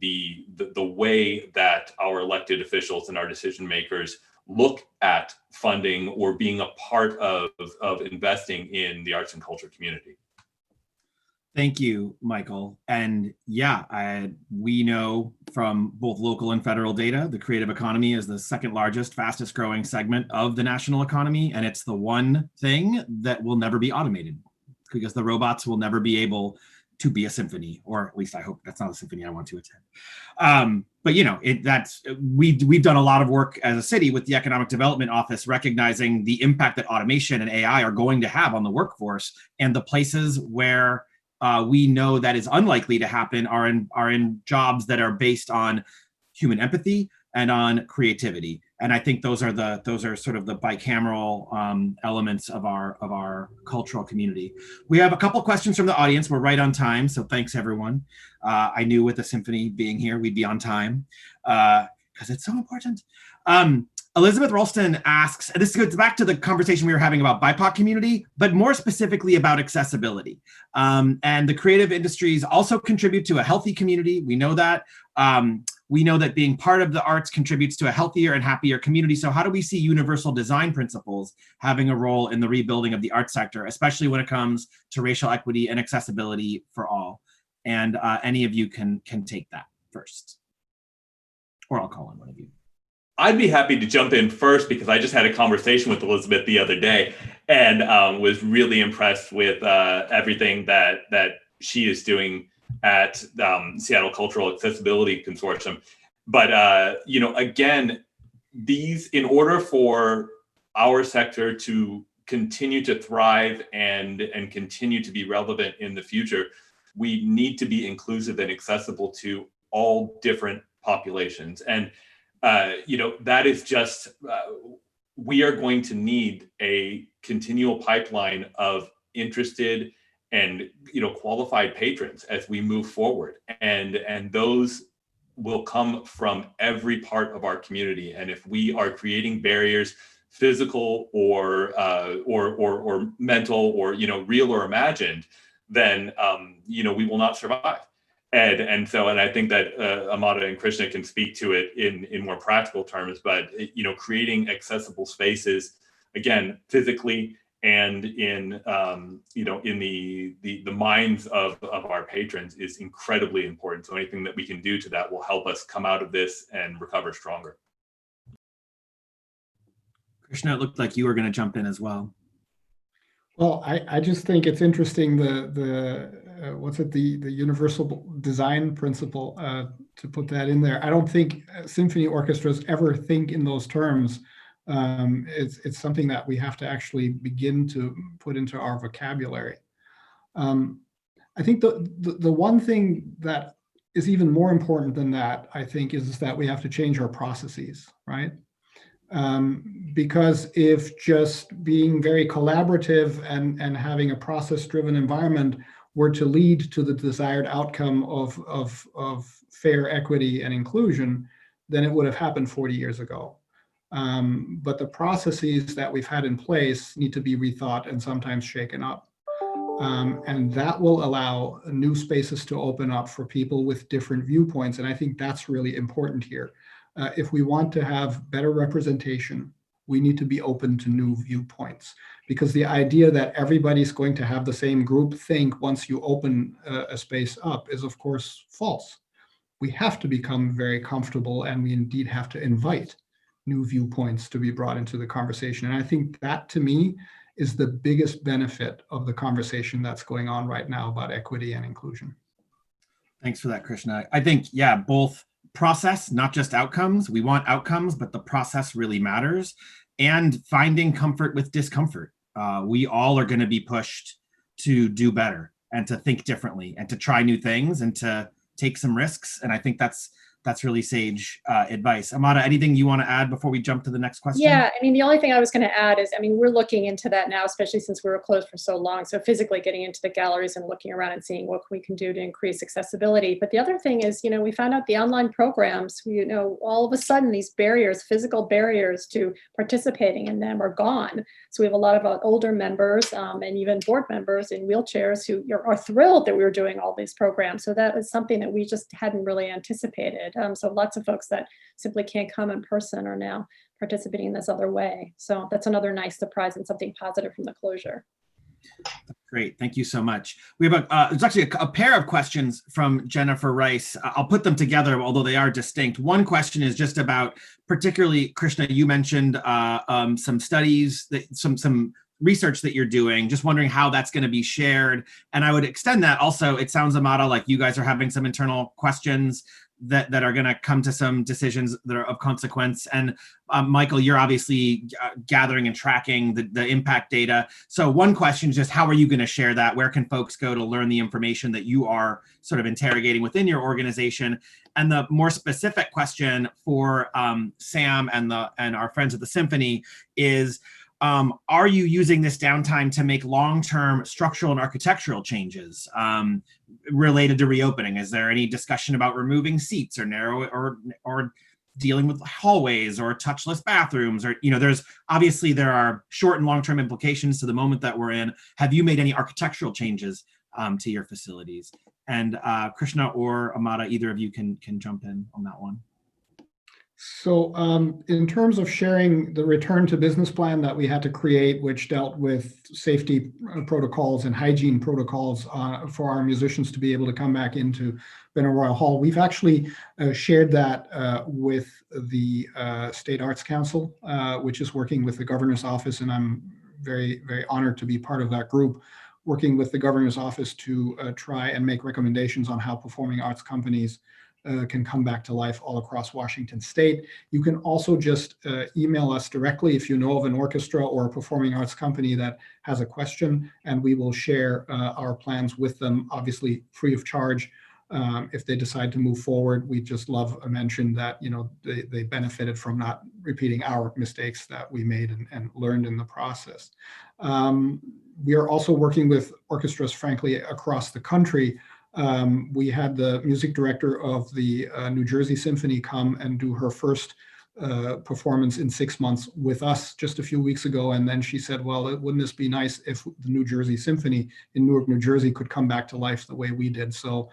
way that our elected officials and our decision makers look at funding or being a part of investing in the arts and culture community. Thank you, Michael. And yeah, we know from both local and federal data, the creative economy is the second largest, fastest growing segment of the national economy. And it's the one thing that will never be automated, because the robots will never be able to be a symphony, or at least I hope that's not a symphony I want to attend. But we've done a lot of work as a city with the Economic Development Office, recognizing the impact that automation and AI are going to have on the workforce, and the places where we know that is unlikely to happen are in jobs that are based on human empathy and on creativity. And I think those are sort of the bicameral elements of our cultural community. We have a couple questions from the audience. We're right on time, so thanks everyone. I knew with the symphony being here, we'd be on time because it's so important. Elizabeth Ralston asks, and this goes back to the conversation we were having about BIPOC community, but more specifically about accessibility. And the creative industries also contribute to a healthy community. We know that. We know that being part of the arts contributes to a healthier and happier community. So how do we see universal design principles having a role in the rebuilding of the arts sector, especially when it comes to racial equity and accessibility for all? And any of you can take that first, or I'll call on one of you. I'd be happy to jump in first, because I just had a conversation with Elizabeth the other day, and was really impressed with everything that she is doing at Seattle Cultural Accessibility Consortium. But again, in order for our sector to continue to thrive and continue to be relevant in the future, we need to be inclusive and accessible to all different populations. And that is just, we are going to need a continual pipeline of interested and qualified patrons as we move forward. And those will come from every part of our community. And if we are creating barriers, physical or mental, or real or imagined, then we will not survive. And I think that Amada and Krishna can speak to it in more practical terms, but creating accessible spaces, again, physically and in the minds of our patrons, is incredibly important. So anything that we can do to that will help us come out of this and recover stronger. Krishna, it looked like you were going to jump in as well. Well, I just think it's interesting, the universal design principle, to put that in there. I don't think symphony orchestras ever think in those terms. It's something that we have to actually begin to put into our vocabulary. I think the one thing that is even more important than that, I think, is that we have to change our processes, right? Because if just being very collaborative and having a process-driven environment were to lead to the desired outcome of fair equity and inclusion, then it would have happened 40 years ago. But the processes that we've had in place need to be rethought and sometimes shaken up. And that will allow new spaces to open up for people with different viewpoints. And I think that's really important here. If we want to have better representation, we need to be open to new viewpoints, because the idea that everybody's going to have the same group think once you open a space up is, of course, false. We have to become very comfortable, and we indeed have to invite new viewpoints to be brought into the conversation. And I think that, to me, is the biggest benefit of the conversation that's going on right now about equity and inclusion. Thanks for that, Krishna. I think, yeah, both process, not just outcomes. We want outcomes, but the process really matters. And finding comfort with discomfort. We all are going to be pushed to do better and to think differently and to try new things and to take some risks. And I think that's really sage advice. Amada, anything you want to add before we jump to the next question? Yeah, I mean, the only thing I was going to add is, I mean, we're looking into that now, especially since we were closed for so long. So physically getting into the galleries and looking around and seeing what we can do to increase accessibility. But the other thing is, we found out the online programs, all of a sudden these barriers, physical barriers to participating in them are gone. So we have a lot of older members and even board members in wheelchairs who are thrilled that we were doing all these programs. So that was something that we just hadn't really anticipated. So lots of folks that simply can't come in person are now participating in this other way. So that's another nice surprise and something positive from the closure. Great, thank you so much. We have there's actually a pair of questions from Jennifer Rice. I'll put them together, although they are distinct. One question is just about, particularly, Krishna, you mentioned some studies, some research that you're doing, just wondering how that's going to be shared. And I would extend that also, it sounds, Amada, like you guys are having some internal questions that are going to come to some decisions that are of consequence. And Michael, you're obviously gathering and tracking the impact data. So one question is just, how are you going to share that? Where can folks go to learn the information that you are sort of interrogating within your organization? And the more specific question for Sam and our friends at the Symphony is, are you using this downtime to make long-term structural and architectural changes related to reopening? Is there any discussion about removing seats or or dealing with hallways or touchless bathrooms? Or, there are short and long-term implications to the moment that we're in. Have you made any architectural changes to your facilities? And Krishna or Amada, either of you can jump in on that one. So in terms of sharing the return to business plan that we had to create, which dealt with safety protocols and hygiene protocols for our musicians to be able to come back into Benaroya Hall, we've actually shared that with the State Arts Council, which is working with the Governor's Office, and I'm very, very honored to be part of that group, working with the Governor's Office to try and make recommendations on how performing arts companies can come back to life all across Washington state. You can also just email us directly if you know of an orchestra or a performing arts company that has a question, and we will share our plans with them, obviously free of charge. If they decide to move forward, we just love a mention that they benefited from not repeating our mistakes that we made and learned in the process. We are also working with orchestras, frankly, across the country We had the music director of the New Jersey Symphony come and do her first performance in 6 months with us just a few weeks ago. And then she said, well, wouldn't this be nice if the New Jersey Symphony in Newark, New Jersey could come back to life the way we did? So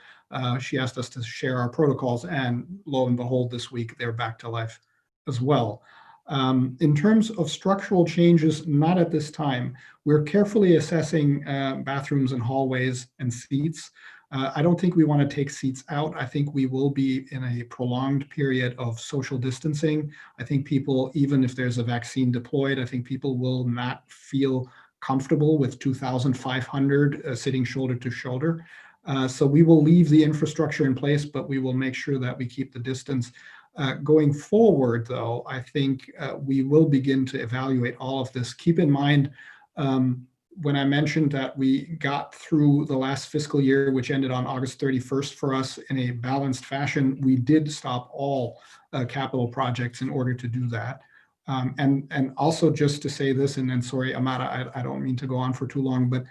she asked us to share our protocols, and lo and behold, this week they're back to life as well. In terms of structural changes, not at this time. We're carefully assessing bathrooms and hallways and seats. I don't think we want to take seats out. I think we will be in a prolonged period of social distancing. I think people, even if there's a vaccine deployed, I think people will not feel comfortable with 2,500 sitting shoulder to shoulder. So we will leave the infrastructure in place, but we will make sure that we keep the distance. Going forward, though, I think we will begin to evaluate all of this. Keep in mind, when I mentioned that we got through the last fiscal year, which ended on August 31st for us in a balanced fashion, we did stop all capital projects in order to do that. And also just to say this, and then sorry, Amara, I don't mean to go on for too long, but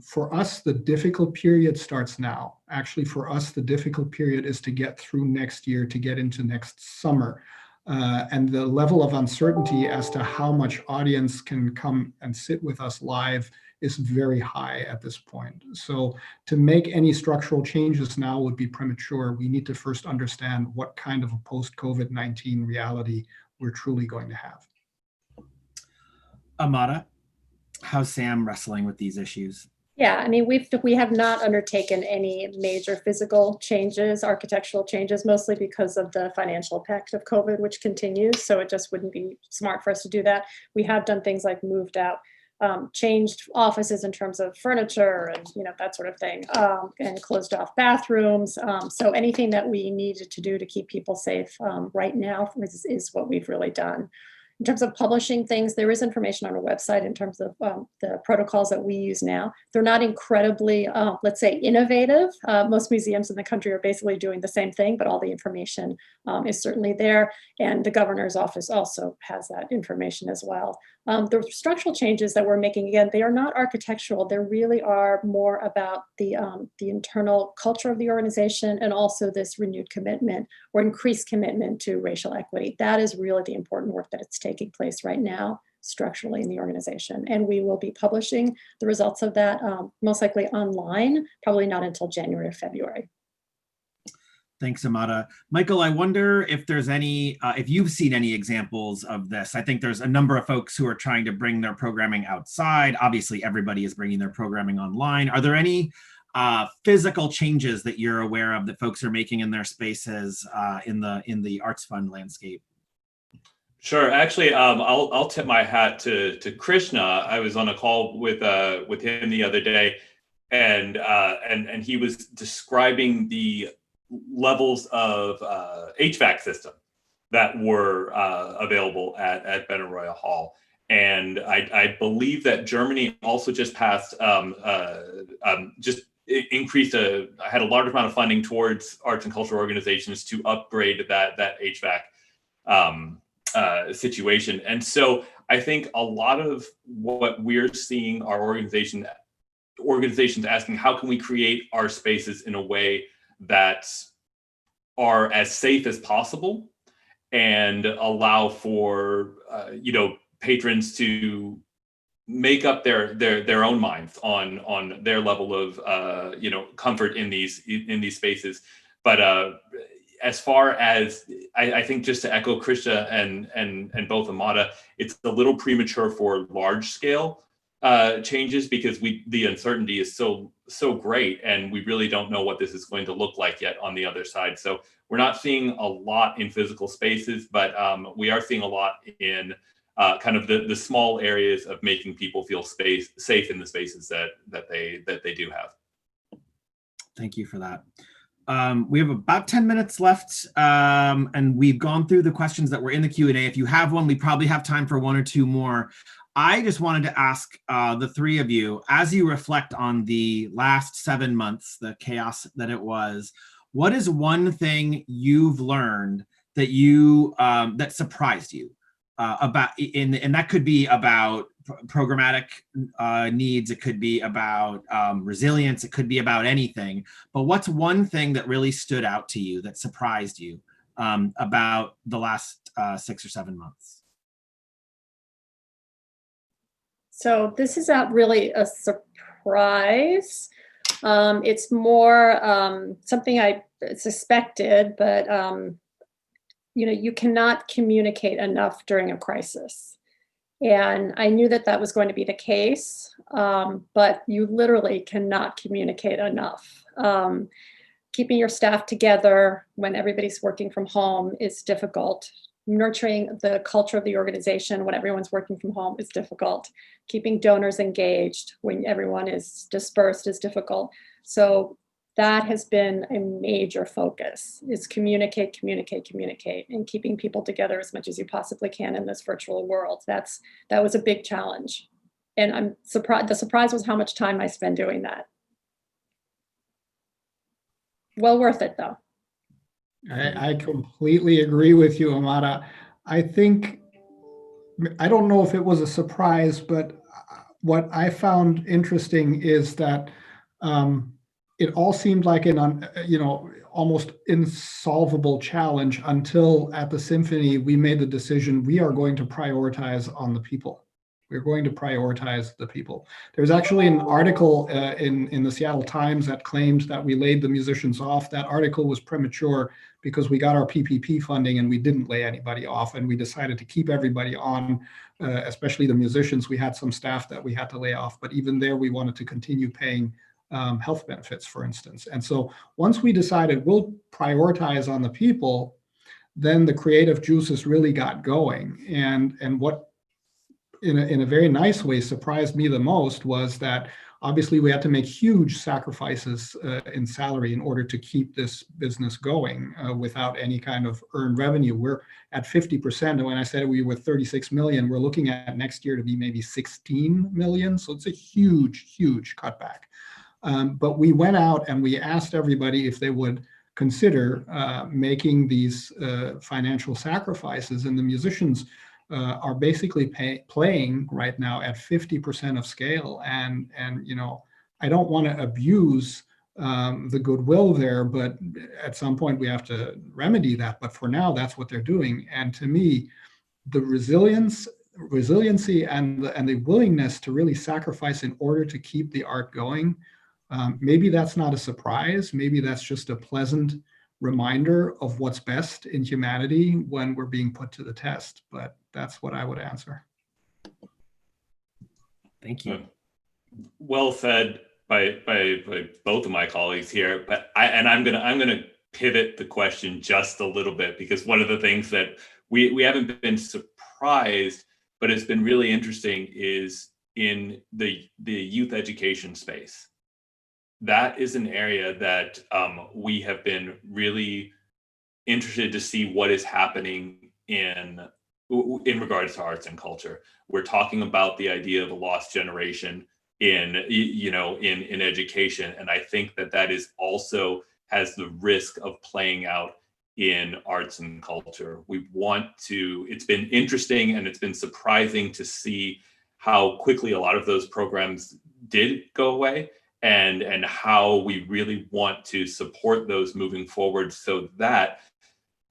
for us, the difficult period starts now. Actually, for us, the difficult period is to get through next year, to get into next summer. And the level of uncertainty as to how much audience can come and sit with us live is very high at this point. So to make any structural changes now would be premature. We need to first understand what kind of a post-COVID-19 reality we're truly going to have. Amada, how's Sam wrestling with these issues? Yeah, I mean, we have not undertaken any major physical changes, architectural changes, mostly because of the financial impact of COVID, which continues. So it just wouldn't be smart for us to do that. We have done things like moved out, changed offices in terms of furniture and that sort of thing, and closed off bathrooms. So anything that we needed to do to keep people safe right now is what we've really done. In terms of publishing things, there is information on our website in terms of the protocols that we use now. They're not incredibly, let's say, innovative. Most museums in the country are basically doing the same thing, but all the information is certainly there. And the governor's office also has that information as well. The structural changes that we're making, again, they are not architectural. They really are more about the internal culture of the organization and also this renewed commitment or increased commitment to racial equity. That is really the important work that it's taking place right now structurally in the organization. And we will be publishing the results of that most likely online, probably not until January or February. Thanks, Amada. Michael, I wonder if there's any, if you've seen any examples of this. I think there's a number of folks who are trying to bring their programming outside. Obviously, everybody is bringing their programming online. Are there any physical changes that you're aware of that folks are making in their spaces in the ArtsFund landscape? Sure. Actually, I'll tip my hat to Krishna. I was on a call with him the other day, and he was describing the levels of HVAC system that were available at Benaroya Hall. And I believe that Germany also just passed, increased, had a large amount of funding towards arts and cultural organizations to upgrade that HVAC situation. And so I think a lot of what we're seeing our organizations asking, how can we create our spaces in a way that are as safe as possible and allow for patrons to make up their own minds on their level of comfort in these spaces. But as far as I think, just to echo Krishna and both Amada, it's a little premature for large scale changes because the uncertainty is so great, and we really don't know what this is going to look like yet on the other side. So we're not seeing a lot in physical spaces, but we are seeing a lot in kind of the small areas of making people feel safe in the spaces that they do have. Thank you for that. We have about 10 minutes left, and we've gone through the questions that were in the Q&A. If you have one, we probably have time for one or two more. I just wanted to ask the three of you, as you reflect on the last 7 months, the chaos that it was, what is one thing you've learned that that surprised you? and that could be about programmatic needs. It could be about resilience. It could be about anything. But what's one thing that really stood out to you, that surprised you about the last 6 or 7 months? So this is not really a surprise. It's more something I suspected, but you cannot communicate enough during a crisis. And I knew that that was going to be the case, but you literally cannot communicate enough. Keeping your staff together when everybody's working from home is difficult. Nurturing the culture of the organization when everyone's working from home is difficult. Keeping donors engaged when everyone is dispersed is difficult. So that has been a major focus, is communicate, and keeping people together as much as you possibly can in this virtual world. That was a big challenge. And I'm surprised, the surprise was how much time I spend doing that. Well worth it though. I completely agree with you, Amada. I don't know if it was a surprise, but what I found interesting is that it all seemed like an, almost insolvable challenge until at the Symphony, we made the decision, we are going to prioritize on the people. We're going to prioritize the people. There's actually an article in the Seattle Times that claimed that we laid the musicians off. That article was premature because we got our PPP funding and we didn't lay anybody off, and we decided to keep everybody on, especially the musicians. We had some staff that we had to lay off, but even there we wanted to continue paying health benefits, for instance. And so once we decided we'll prioritize on the people, then the creative juices really got going. And what in a very nice way surprised me the most was that obviously we had to make huge sacrifices in salary in order to keep this business going without any kind of earned revenue. We're at 50%. And when I said we were 36 million, we're looking at next year to be maybe 16 million. So it's a huge, huge cutback. But we went out and we asked everybody if they would consider making these financial sacrifices, and the musicians are basically playing right now at 50% of scale. And I don't want to abuse the goodwill there, but at some point we have to remedy that. But for now, that's what they're doing. And to me, the resiliency and the willingness to really sacrifice in order to keep the art going, maybe that's not a surprise. Maybe that's just a pleasant reminder of what's best in humanity when we're being put to the test. But that's what I would answer. Thank you. Well said by both of my colleagues here. But I'm gonna pivot the question just a little bit, because one of the things that we haven't been surprised, but it's been really interesting, is in the youth education space. That is an area that we have been really interested to see what is happening in regards to arts and culture. We're talking about the idea of a lost generation in education, and I think that is also has the risk of playing out in arts and culture. It's been interesting and it's been surprising to see how quickly a lot of those programs did go away, and how we really want to support those moving forward, so that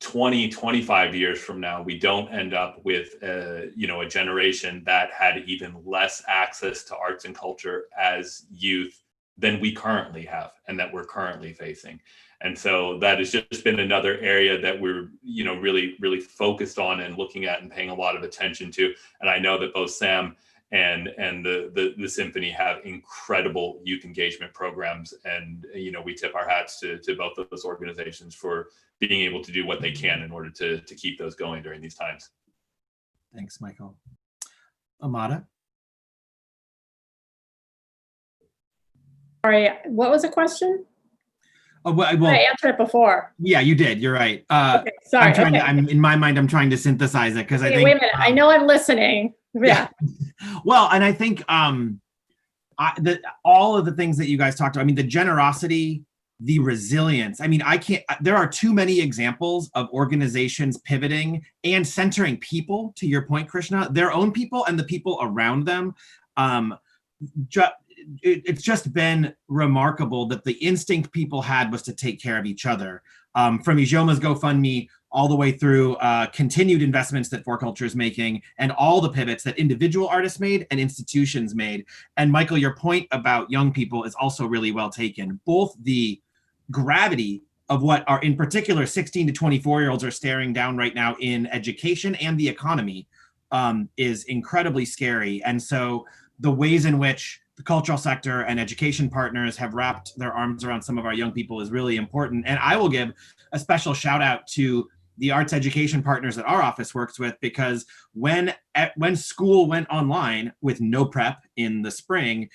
20-25 years from now, we don't end up with a generation that had even less access to arts and culture as youth than we currently have and that we're currently facing. And so that has just been another area that we're really, really focused on and looking at and paying a lot of attention to. And I know that both Sam and the Symphony have incredible youth engagement programs, and we tip our hats to both of those organizations for being able to do what they can in order to keep those going during these times. Thanks, Michael. Amada? Sorry, what was the question? Oh, well, I answered it before. Yeah, you did. You're right. Okay, sorry. I'm in my mind, I'm trying to synthesize it because I think. Wait a minute. I know I'm listening. Yeah. Well, and I think all of the things that you guys talked about, I mean, the generosity the resilience. I mean, there are too many examples of organizations pivoting and centering people, to your point, Krishna, their own people and the people around them. It's just been remarkable that the instinct people had was to take care of each other. From Ijoma's GoFundMe all the way through continued investments that 4Culture is making, and all the pivots that individual artists made and institutions made. And Michael, your point about young people is also really well taken. Both the gravity of what are, in particular, 16 to 24-year-olds are staring down right now in education and the economy is incredibly scary. And so the ways in which the cultural sector and education partners have wrapped their arms around some of our young people is really important. And I will give a special shout out to the arts education partners that our office works with, because when school went online with no prep in the spring,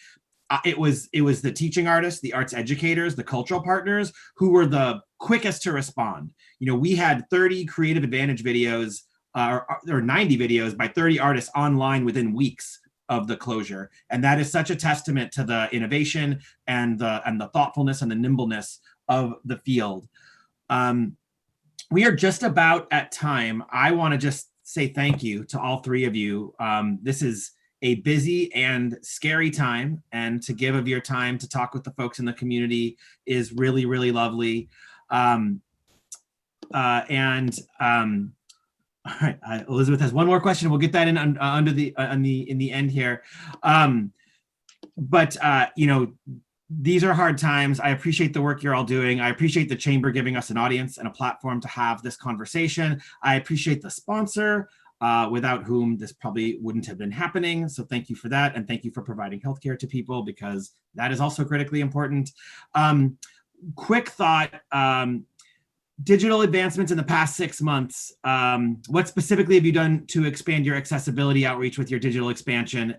it was the teaching artists, the arts educators, the cultural partners who were the quickest to respond. You know, we had 30 creative advantage videos or 90 videos by 30 artists online within weeks of the closure. And that is such a testament to the innovation and the thoughtfulness and the nimbleness of the field. We are just about at time. I want to just say thank you to all three of you. This is a busy and scary time, and to give of your time to talk with the folks in the community is really, really lovely. All right, Elizabeth has one more question. We'll get that in in the end here. You know, these are hard times. I appreciate the work you're all doing. I appreciate the Chamber giving us an audience and a platform to have this conversation. I appreciate the sponsor, without whom this probably wouldn't have been happening. So thank you for that. And thank you for providing healthcare to people, because that is also critically important. Quick thought, digital advancements in the past 6 months. What specifically have you done to expand your accessibility outreach with your digital expansion?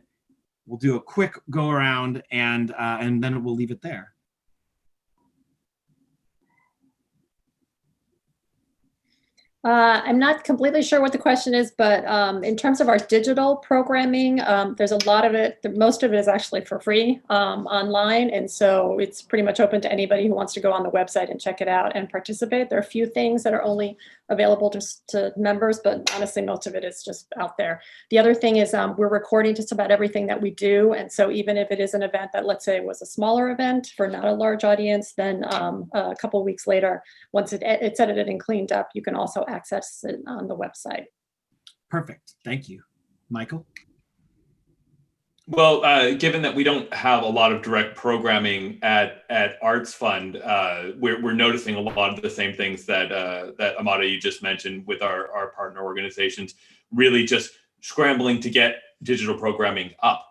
We'll do a quick go around and then we'll leave it there. I'm not completely sure what the question is, but in terms of our digital programming, there's a lot of it. Most of it is actually for free online. And so it's pretty much open to anybody who wants to go on the website and check it out and participate. There are a few things that are only available just to members, but honestly, most of it is just out there. The other thing is we're recording just about everything that we do. And so even if it is an event that, let's say, was a smaller event for not a large audience, then a couple of weeks later, once it's edited and cleaned up, you can also access it on the website. Perfect. Thank you. Michael? Well, given that we don't have a lot of direct programming at ArtsFund, we're noticing a lot of the same things that Amada, you just mentioned with our partner organizations, really just scrambling to get digital programming up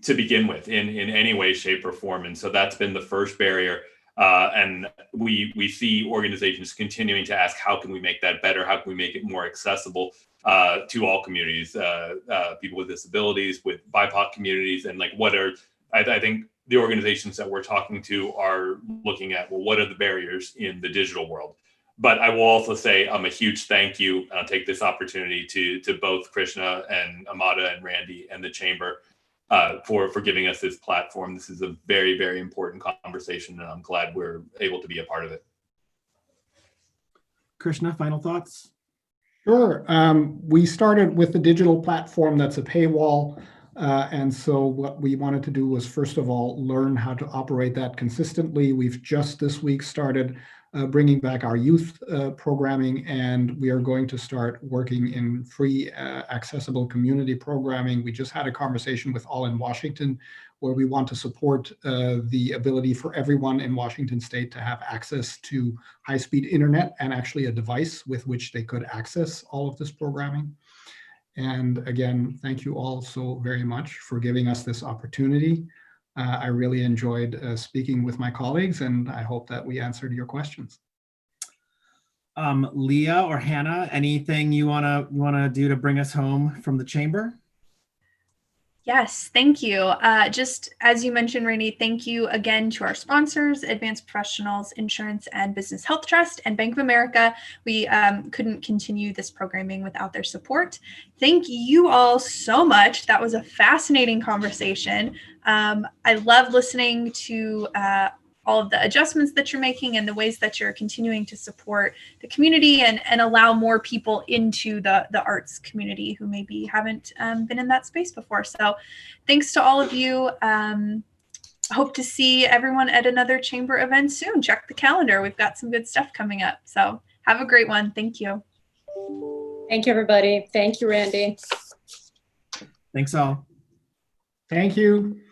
to begin with in any way, shape, or form. And so that's been the first barrier. And we see organizations continuing to ask, how can we make that better? How can we make it more accessible to all communities, people with disabilities, with BIPOC communities, and like I think the organizations that we're talking to are looking at, well, what are the barriers in the digital world? But I will also say a huge thank you, and I'll take this opportunity to both Krishna and Amada and Randy and the Chamber for giving us this platform. This is a very, very important conversation, and I'm glad we're able to be a part of it. Krishna, final thoughts? Sure. We started with the digital platform that's a paywall. And so what we wanted to do was, first of all, learn how to operate that consistently. We've just this week started bringing back our youth programming, and we are going to start working in free accessible community programming. We just had a conversation with All in Washington, where we want to support the ability for everyone in Washington state to have access to high-speed internet and actually a device with which they could access all of this programming. And again, thank you all so very much for giving us this opportunity. I really enjoyed speaking with my colleagues, and I hope that we answered your questions. Leah or Hannah, anything you wanna do to bring us home from the Chamber? Yes, thank you. Just as you mentioned, Randy, thank you again to our sponsors, Advanced Professionals Insurance and Business Health Trust and Bank of America. We couldn't continue this programming without their support. Thank you all so much. That was a fascinating conversation. I love listening to all of the adjustments that you're making and the ways that you're continuing to support the community and allow more people into the arts community who maybe haven't been in that space before. So thanks to all of you. Hope to see everyone at another chamber event soon. Check the calendar. We've got some good stuff coming up. So have a great one. Thank you. Thank you, everybody. Thank you, Randy. Thanks all. Thank you.